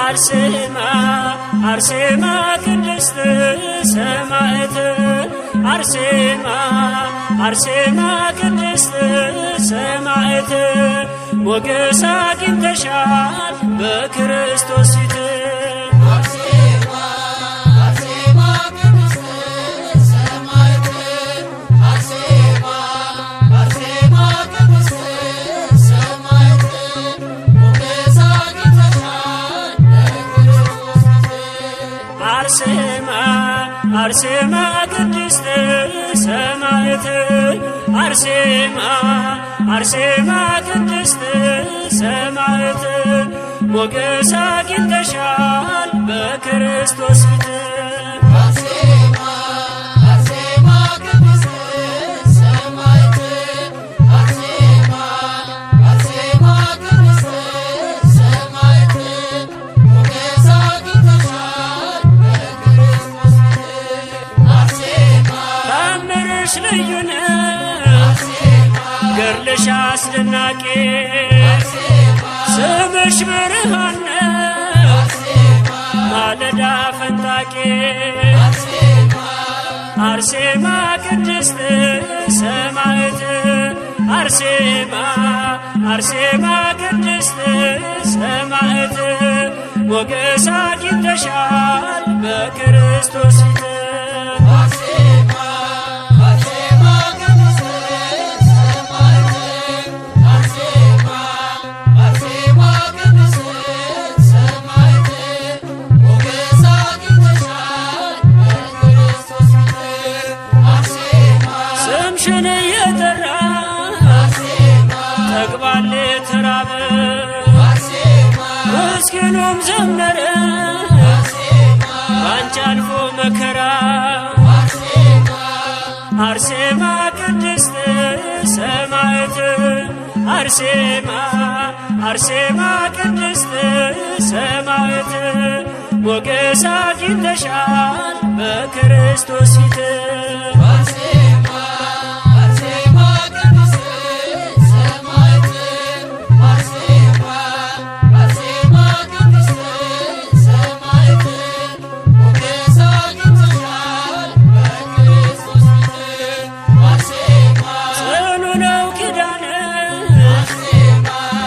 አርሴማ አርሴማ ቅድስት ሰማዕት አርሴማ አርሴማ ቅድስት ሰማዕት ሞገስ አግኝተሻል በክርስቶስ ፊት አርሴማ ቅድስት ሰማዕት አርሴማ አርሴማ ቅድስት ሰማዕት ሞገስ አግኝተሻል በክርስቶስ ፊት ልዩ ነው ገድልሽ አስደናቂ ስምሽ ብርሃን ነው ማለዳ ፈንጣቂ አርሴማ ቅድስት ሰማዕት አርሴማ አርሴማ ቅድስት ሰማዕት ሞገስ አግኝተሻል በክርስቶስ ፊት ስምሽን እየጠራ ተግባል ተራበ ምስኪኑም ዘመረ ባንቺ አልፎ መከራ አርሴማ ቅድስት ሰማዕት አርሴማ አርሴማ ቅድስት ሰማዕት ሞገስ አግኝተሻል በክርስቶስ ፊት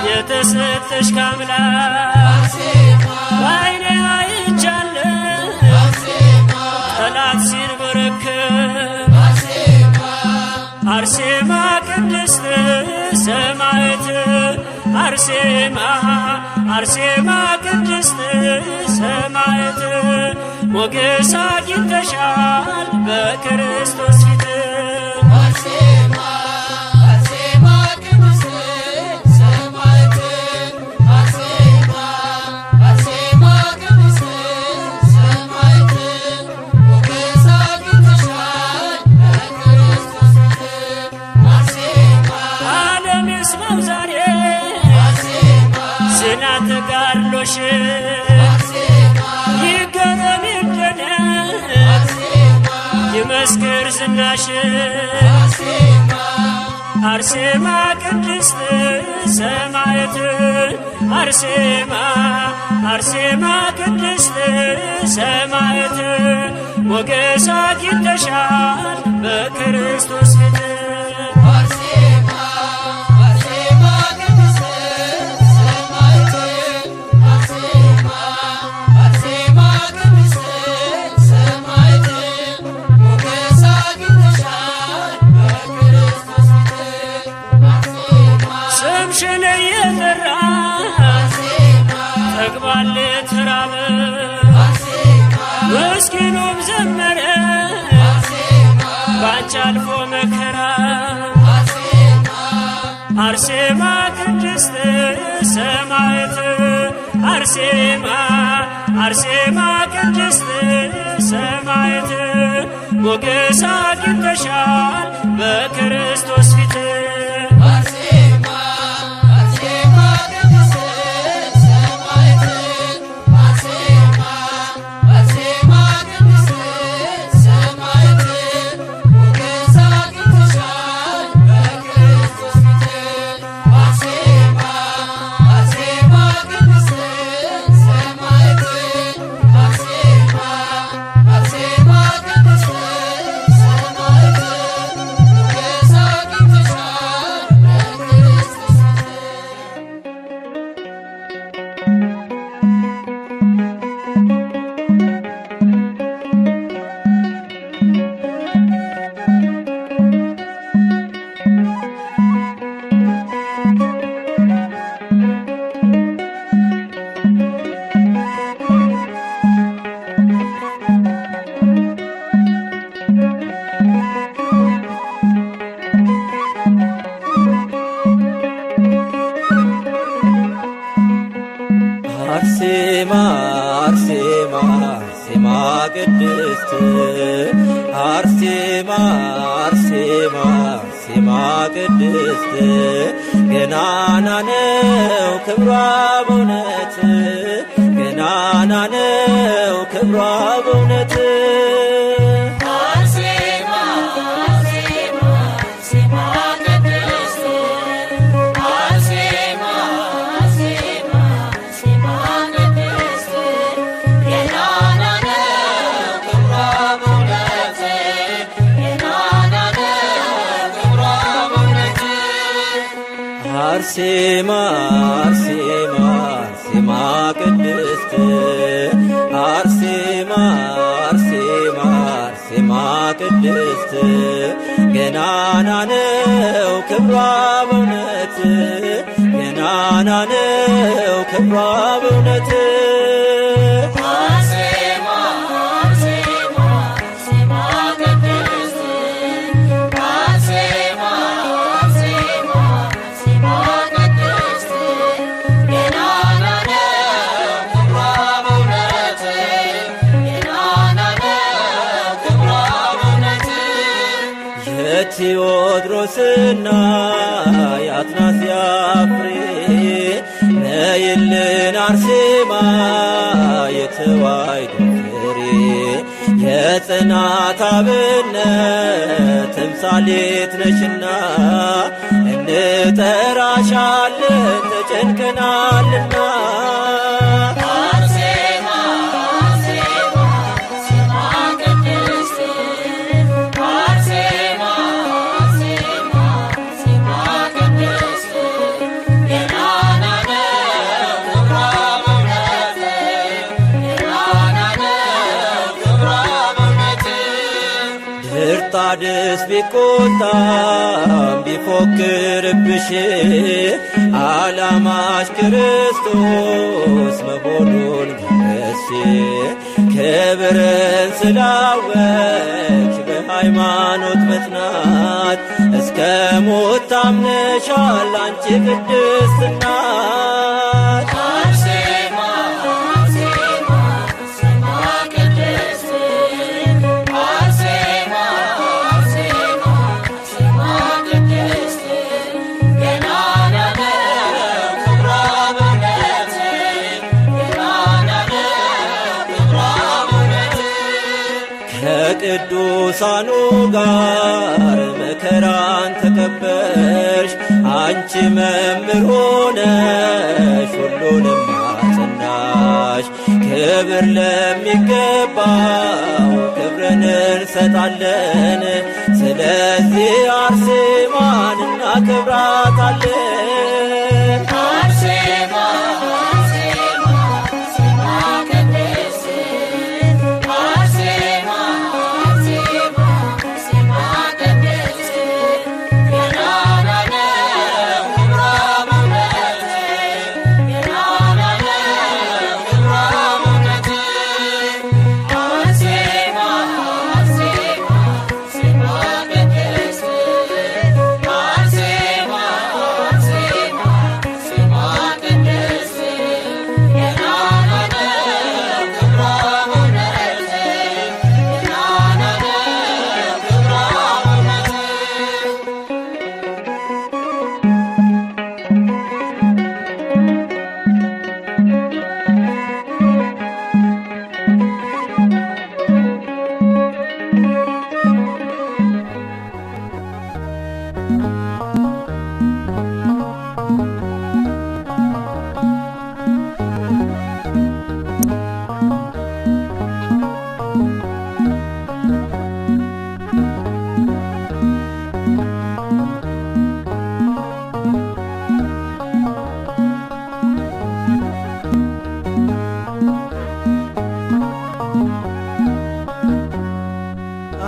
የተሰጠሽ ከአምላክ በዓይኔ አይቻለሁ ጠላት ሲንበረከክ አርሴማ ቅድስት ሰማዕት አርሴማ አርሴማ ቅድስት ሰማዕት ሞገስ አግኝተሻል በክርስቶስ ፊት ተጋድሎሽ ይገረም ይደነቅ ይመስክር ዝናሽ አርሴማ ቅድስት ሰማዕት አርሴማ አርሴማ ቅድስት ሰማዕት ሞገስ አግኝተሻል በክርስቶስ ፊት ስምሽን እየጠራ ተግባል ተራበ ምስኪኑም ዘመረ ባንቺ አልፎ መከራ አርሴማ ቅድስት ሰማዕት አርሴማ አርሴማ ቅድስት ሰማዕት ሞገስ አግኝተሻል በክርስቶስ ፊት Arséma ቅድስት አርሴማ አርሴማ አርሴማ ቅድስት ገናና ነው ክብሯ በእውነት ገናና ነው ክብሯ በእውነት አርሴማ አርሴማ አርሴማ ቅድስት አርሴማ አርሴማ አርሴማ ቅድስት ገናና ነው ክብሯ በእውነት ገናና ነው ክብሯ በእውነት ቴዎድሮስና የአትናስያ ፍሬ ነይልን አርሴማ የተዋሕዶ ፍሬ የጽናት አብነት ተምሳሌት ነሽና እንጠራሻለን ተጨንቀናልና ድርጣድስ ቢቆጣም ቢፎክርብሽ ዓላማሽ ክርስቶስ መሆኑን ገለጽሽ ክብርን ስላወቅሽ በሃይማኖት መጽናት እስከ ሞት ታምነሻል አንቺ ቅድስት እናት ከቅዱሳኑ ጋር መከራን ተቀበልሽ አንቺ መምህር ሆነሽ ሁሉንም አጸናሽ ክብር ለሚገባው ክብርን እንሰጣለን ስለዚህ አርሴማን እናከብራታለን አርሴማ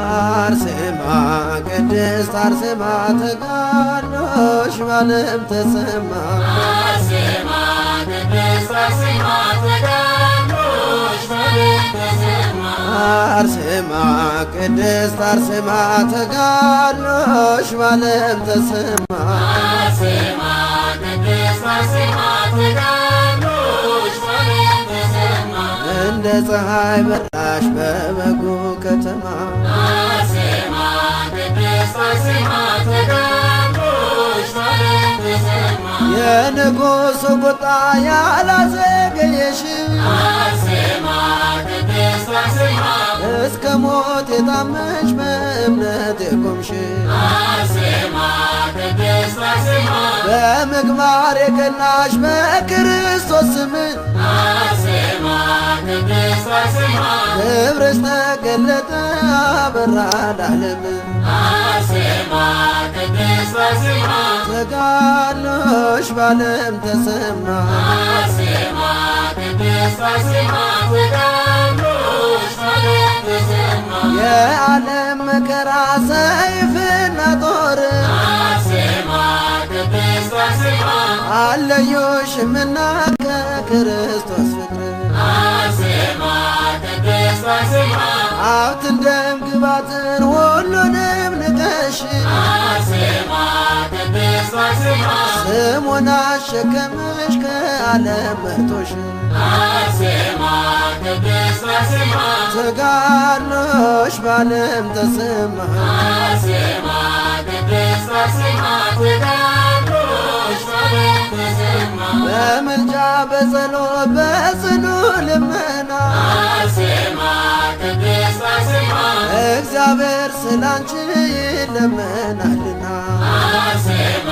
አርሴማ ቅድስት አርሴማ ተጋድሎሽ በዓለም ተሰማ አርሴማ ቅድስት አርሴማ ተጋድሎሽ በዓለም ተሰማ አርሴማ ቅድስት አርሴማ ተጋድሎሽ በዓለም ተሰማ አርሴማ ቅድስት አርሴማ ተጋድሎሽ በዓለም ተሰማ እንደ እንደ ፀሐይ በራሽ በበጉ ከተማ አርሴማ ቅድስት አርሴማ ተጋድሎሽ በዓለም ተሰማ የንጉሡ ቁጣ ያላዘገየሽ አርሴማ ቅድስት አርሴማ እስከ ሞት የታመንሽ በእምነት የቆምሽ አርሴማ ቅድስት አርሴማ በምግባር የቀናሽ በክርስቶስ ስም አርሴማ ቅድስት አርሴማ ክብርሽ ተገለጠ አበራ ለዓለም አርሴማ ቅድስት አርሴማ ተጋድሎሽ በዓለም ተሰማ አርሴማ ቅድስት አርሴማ ተጋድሎሽ በዓለም ተሰማ የዓለም መከራ ሰይፍና ጦር አርሴማ ቅድስት አርሴማ አለዮሽምና ከክርስቶስ ፍቅር አርሴማ ቅድስት አርሴማ ሀብትን ደም ግባትን ሁሉንም ንቀሽ አርሴማ ቅድስት አርሴማ ስሙን አሸከመሽ ከዓለም መርጦሽ አርሴማ ቅድስት አርሴማ ተጋድሎሽ በዓለም ተሰማ አርሴማ ቅድስት አርሴማ ተጋድሎሽ በዓለም ተሰማ በምልጃ በጸሎት በጽኑ ልመና አርሴማ ቅድስት አርሴማ እግዚአብሔር ስላንቺ ይለመናልና አርሴማ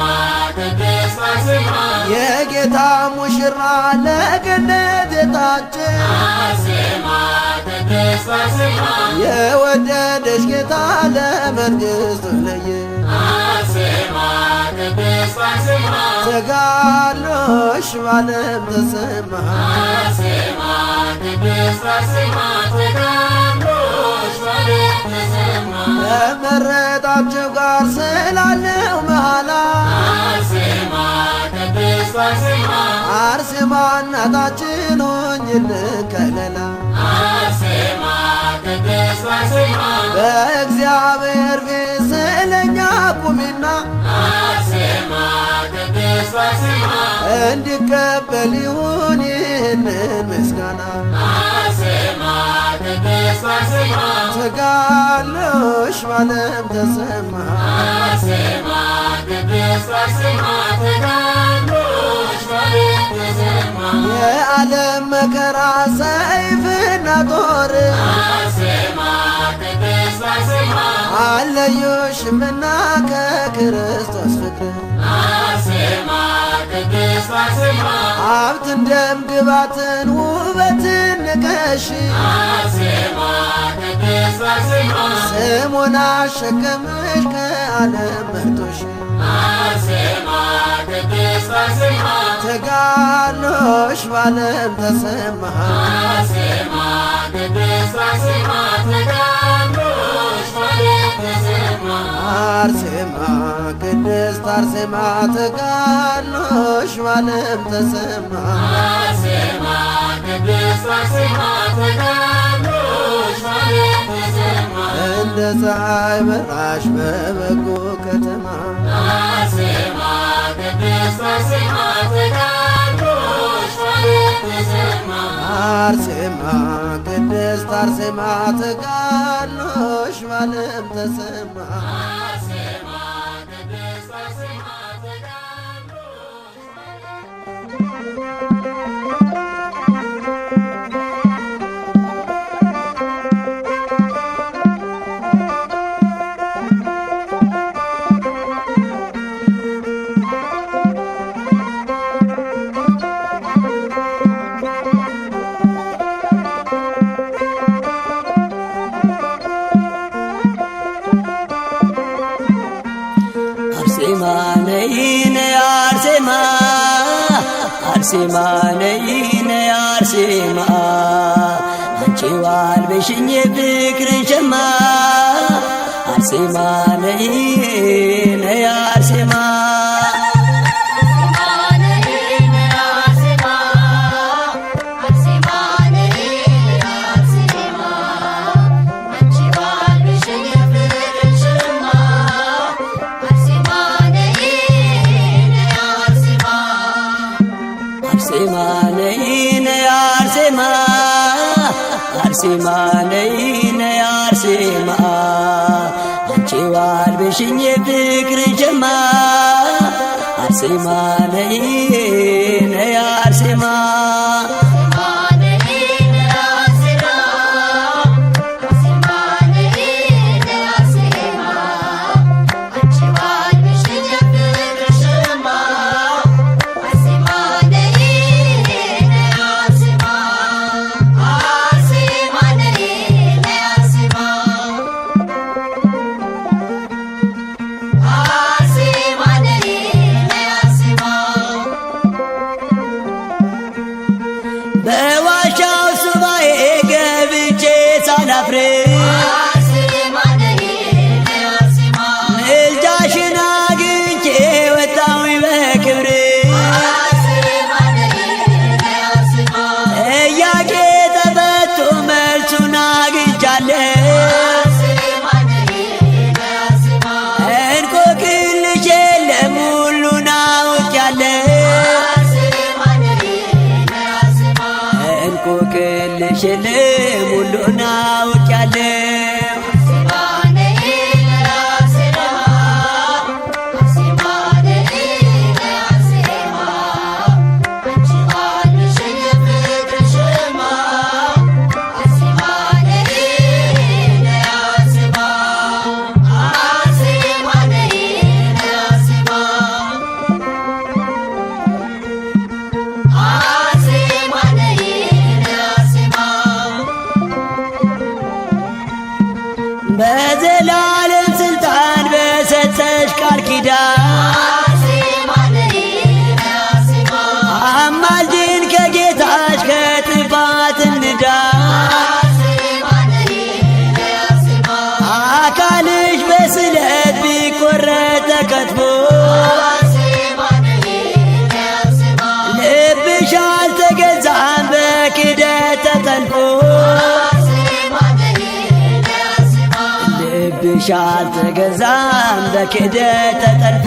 ቅድስት አርሴማ የጌታ ሙሽራ ለገነት የታጨ አርሴማ ቅድስት አርሴማ የወደደሽ ጌታ ለመንግሥቱ ለየ አርሴማ ቅድስት አርሴማ ተጋድሎሽ በዓለም ተሰማ አርሴማ ቅድስት አርሴማ ተጋድሎሽ በዓለም ተሰማ ከመረጣቸው ጋር ስላለው መሃላ አርሴማ ቅድስት አርሴማ አርሴማ እናታችን ሆኝልን ከለላ አርሴማ ቅድስት አርሴማ በእግዚአብሔር ፊት ስለኛ ቁሚና አርሴማ ቅድስት አርሴማ እንዲቀበል ይሁን ይህንን ምስጋና አርሴማ ቅድስት አርሴማ ተጋድሎሽ በዓለም ተሰማ አርሴማ ቅድስት አርሴማ ተጋድሎሽ በዓለም ተሰማ የዓለም መከራ ሰይፍና ጦር አርሴማ ቅድስት አርሴማ አለዮሽምና ከክርስቶስ ፍቅር አርሴማ ቅድስት አርሴማ ሀብትን ደም ግባትን ውበትን ንቀሽ አርሴማ ቅድስት አርሴማ ስሙን አሸከመሽ ከዓለም መርጦሽ አርሴማ ቅድስት አርሴማ ተጋድሎሽ በዓለም ተሰማ አርሴማ ቅድስት አርሴማ ተጋድሎሽ በዓለም ተሰማ አርሴማ ቅድስት አርሴማ ተጋድሎሽ በዓለም ተሰማ አርሴማ ቅድስት አርሴማ ተጋድሎሽ በዓለም ተሰማ እንደ ፀሐይ በራሽ በበጎ ከተማ አርሴማ ቅድስት አርሴማ ተጋድሎሽ በዓለም ተሰማ አርሴማ ቅድስት አርሴማ ተጋድሎሽ በዓለም ተሰማ አርሴማ ቅድስት አርሴማ ተጋድሎሽ አርሴማ ነይ ነይ አርሴማ አርሴማ ነይ ነይ አርሴማ አንቺ ዋልበሽኝ ፍቅርን ሸማ አርሴማ ነይ ነይ አርሴማ አርሴማ ነይ ነይ አርሴማ አርሴማ ነይ ነይ አርሴማ አንቺ ዋልብሽኝ የፍቅር ጀማ አርሴማ ነይ ነይ አርሴማ በዋሻው ሱባኤ ገብቼ ሳላፍር ምልጃሽን አግኝቼ ወጣሁኝ በክብር ጥያቄ ተፈቶ መልሱን አግኝቻለሁ እንቆቅልሽ የለም ሁሉን አውቄያለሁ እንቆቅልሽ የለም ሁሉን አውቄያለሁ በዘላለም ስልጣን በሰጠሽ ቃል ኪዳን አማልጅን ከጌታሽ ከጥፋት እንዳን አካልሽ በስለት ቢቆረጥ ተከትፎ ልብሽ አልተገዛም በክደት ተጠልፎ ልብሽ አልተገዛም በክደት ተጠልፎ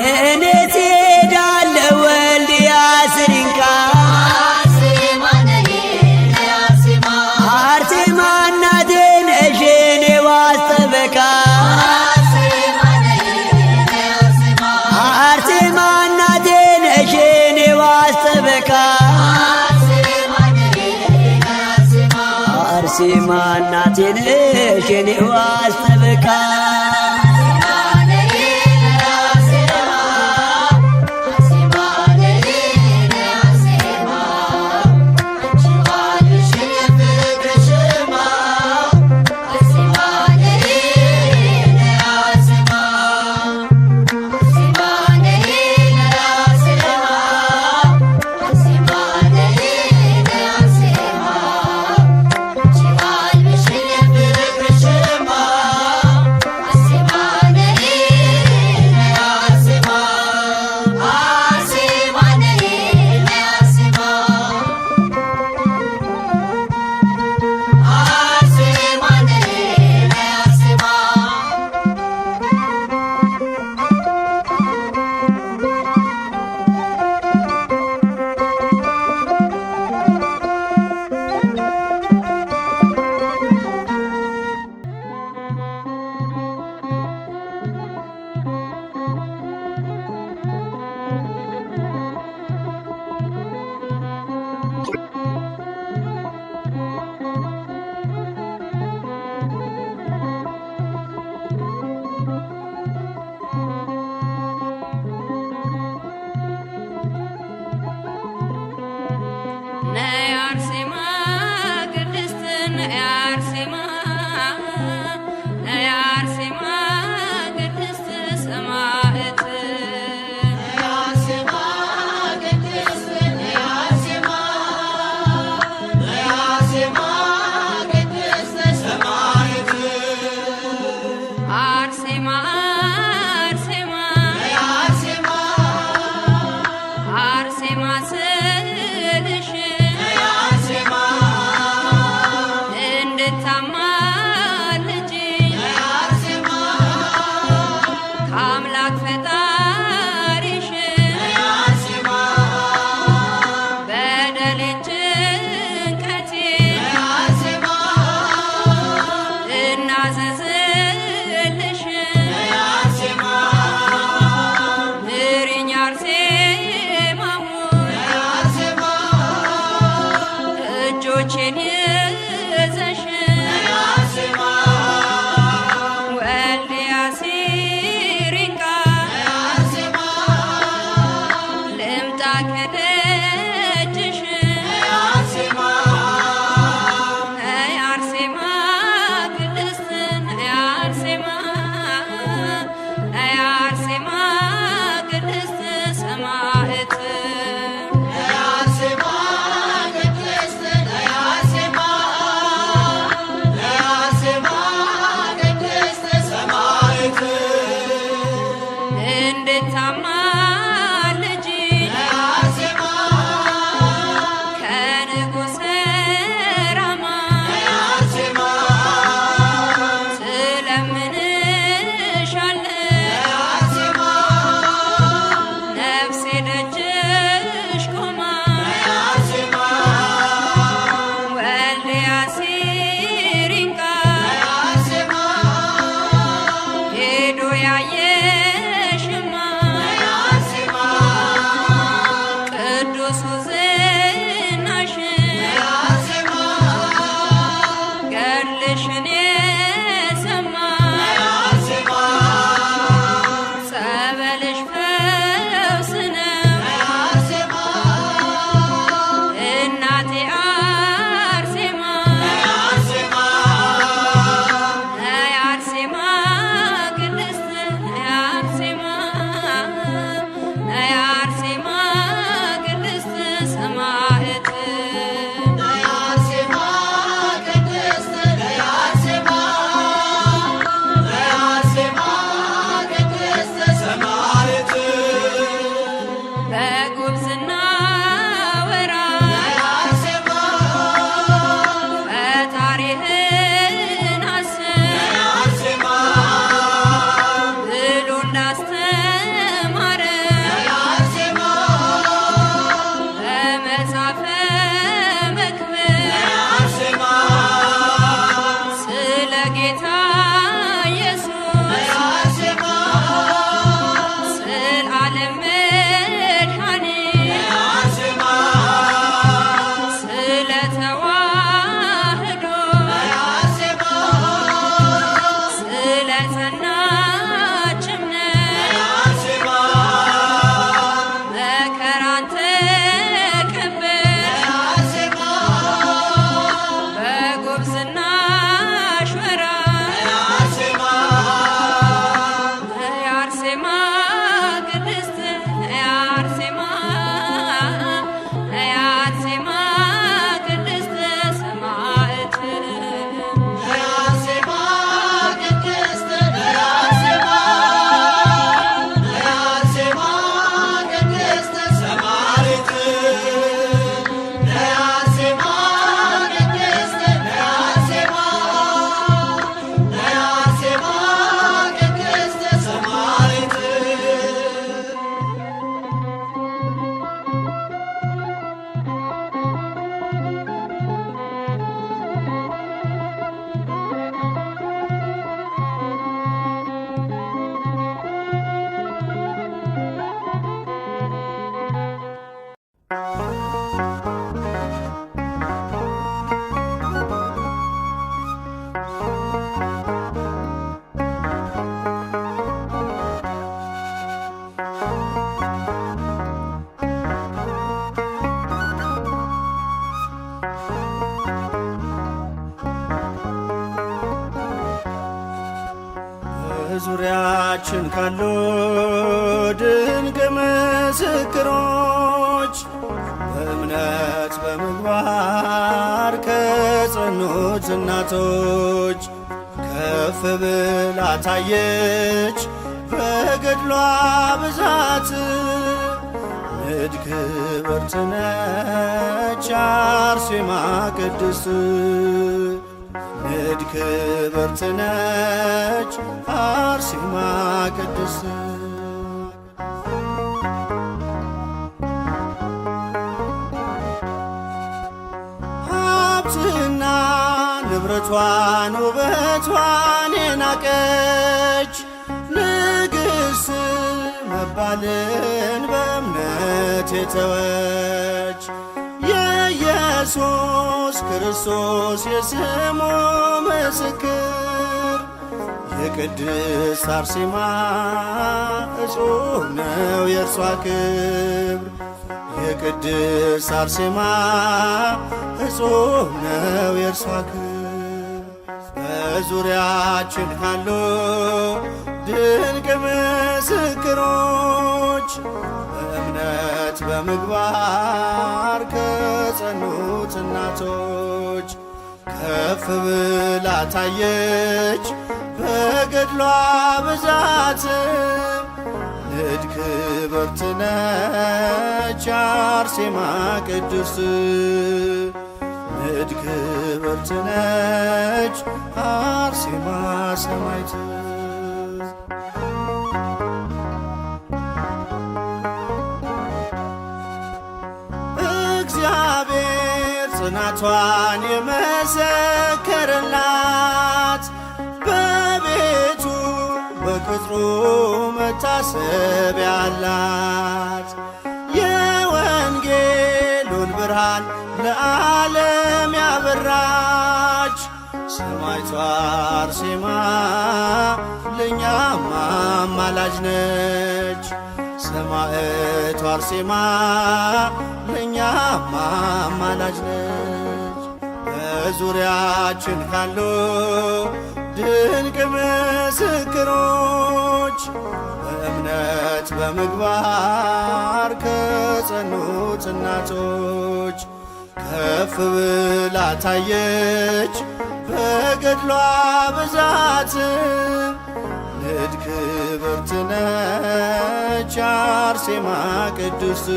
እኔ ትሄዳለሁ ወልድያ ስሪንቃ አርሴማ እናቴ ነሽ የኔ ዋስ ጠበቃ አርሴማ እናቴ ነሽ የኔ ዋስ ጠበቃ አርሴማ እናቴ ነሽ የኔ ዋስ ጠበቃ ቃልሽን የሰማ ጸበልሽ ፈውስ ነው እናቴ አርሴማ ነይ አርሴማ ቅድስት ነይ አርሴማ ነይ አርሴማ ቅድስት ሰማዕት በጉብዝና ወራት ፈጣሪህን አስብ ብሎ እንዳስተማረ በመጽሐፈ መክብብ ስለ ጌታ ኢየሱስ ስለ ዓለም መድኃኒት ስለ ተዋህዶ ስለ ጸናች እምነት መከራን ተቀበልሽ በጉብዝናሽ ወራት ነይ አርሴማ ቅድስት ነይ አርሴማ ነይ አርሴማ ቅድስት ሰማዕት በዙሪያችን ካሉ ድንቅ ምስክሮች በእምነት በምግባር ከጸኑት እናቶች ከፍ ብላ ታየች በገድሏ ብዛት ንድ ክብርት ነች አርሴማ ቅድስት ንድ ክብርት ነች አርሴማ ቅድስት ሀብትና ንብረቷን ውበቷን የናቀች ንግሥት መባልን በእምነት የተወች የኢየሱስ ክርስቶስ የስሙ ምስክር የቅድስት አርሴማ እጹብ ነው የእርሷ ክብር የቅድስት አርሴማ እጹብ ነው የእርሷ ክብር በዙሪያችን ካሉ ድንቅ ምስክሮች በእምነት በምግባር ከጸኑት እናቶች ከፍ ብላ ታየች በገድሏ ብዛት ንድ ክብርት ነች አርሴማ ቅድስት ንድ ክብርት ነች አርሴማ ሰማዕት እግዚአብሔር ጽናቷን የመሰከረላት በቤቱ በቅጥሩ መታሰቢያ አላት የወንጌሉን ብርሃን ለዓለም ያበራች ሰማዕቷ አርሴማ ለእኛም አማላጅ ነች። ሰማዕቷ አርሴማ ለእኛም አማላጅ ነች። በዙሪያችን ካሉ ድንቅ ምስክሮች በእምነት በምግባር ከጸኑት እናቶች ከፍ ብላ ታየች በገድሏ ብዛት። ንድ ክብርት ነች አርሴማ ቅድስት፣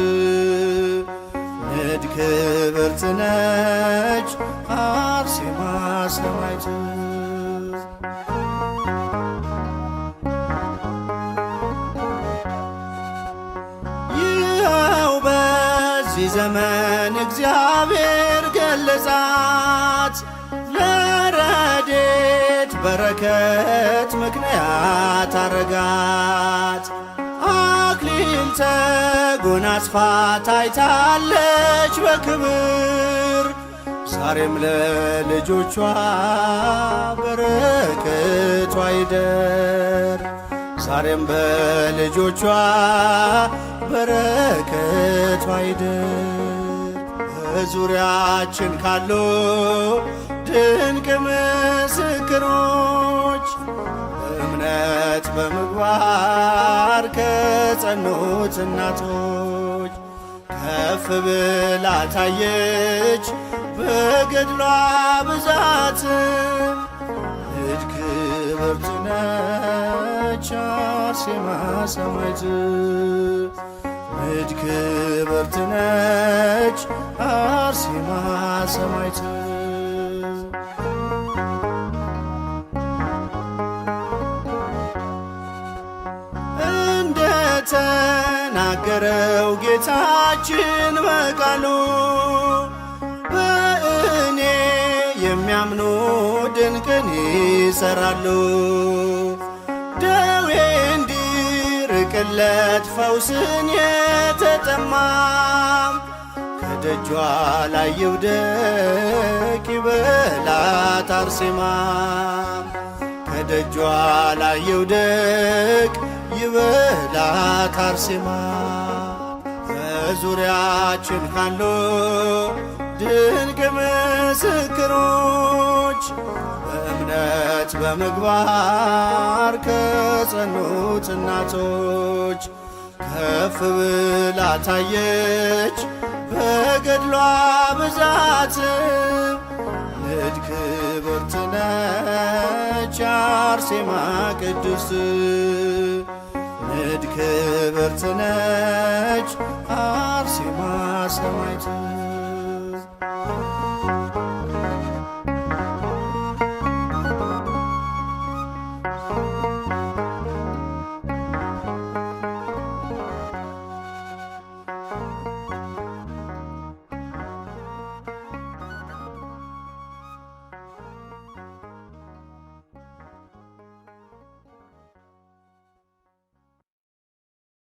ንድ ክብርት ነች አርሴማ ሰማዕት። ይኸው በዚህ ዘመን እግዚአብሔር ገለጻት፣ ለረድኤት በረከት ምክንያት አረጋት። አክሊል ተጎናጽፋ ታይታለች በክብር፣ ዛሬም ለልጆቿ በረከቷ ይደር። ዛሬም በልጆቿ በረከቷ ይደር። በዙሪያችን ካሉ ድንቅ ምስክሮች በእምነት በምግባር ከጸኑት እናቶች ከፍ ብላ ታየች በገድሏ ብዛት። ንድ ክብርት ነች አርሴማ ሰማዕት፣ ንድ ክብርት ነች አርሴማ ሰማዕት። እንደተናገረው ጌታችን በቃሉ በእኔ የሚያምኑ ድንቅን ይሰራሉ። ደዌ እንዲርቅለት ፈውስን የተጠማም ከደጇ ላይ ይውደቅ ይበላት አርሴማ፣ ከደጇ ላይ ይውደቅ ይበላት አርሴማ። በዙሪያችን ካሉ ድንቅ ምስክሮች በእምነት በምግባር ከጸኑት እናቶች ከፍ ብላ ታየች በገድሏ ብዛት። ንድ ክብርት ነች አርሴማ ቅድስት፣ ንድ ክብርት ነች አርሴማ ሰማዕት።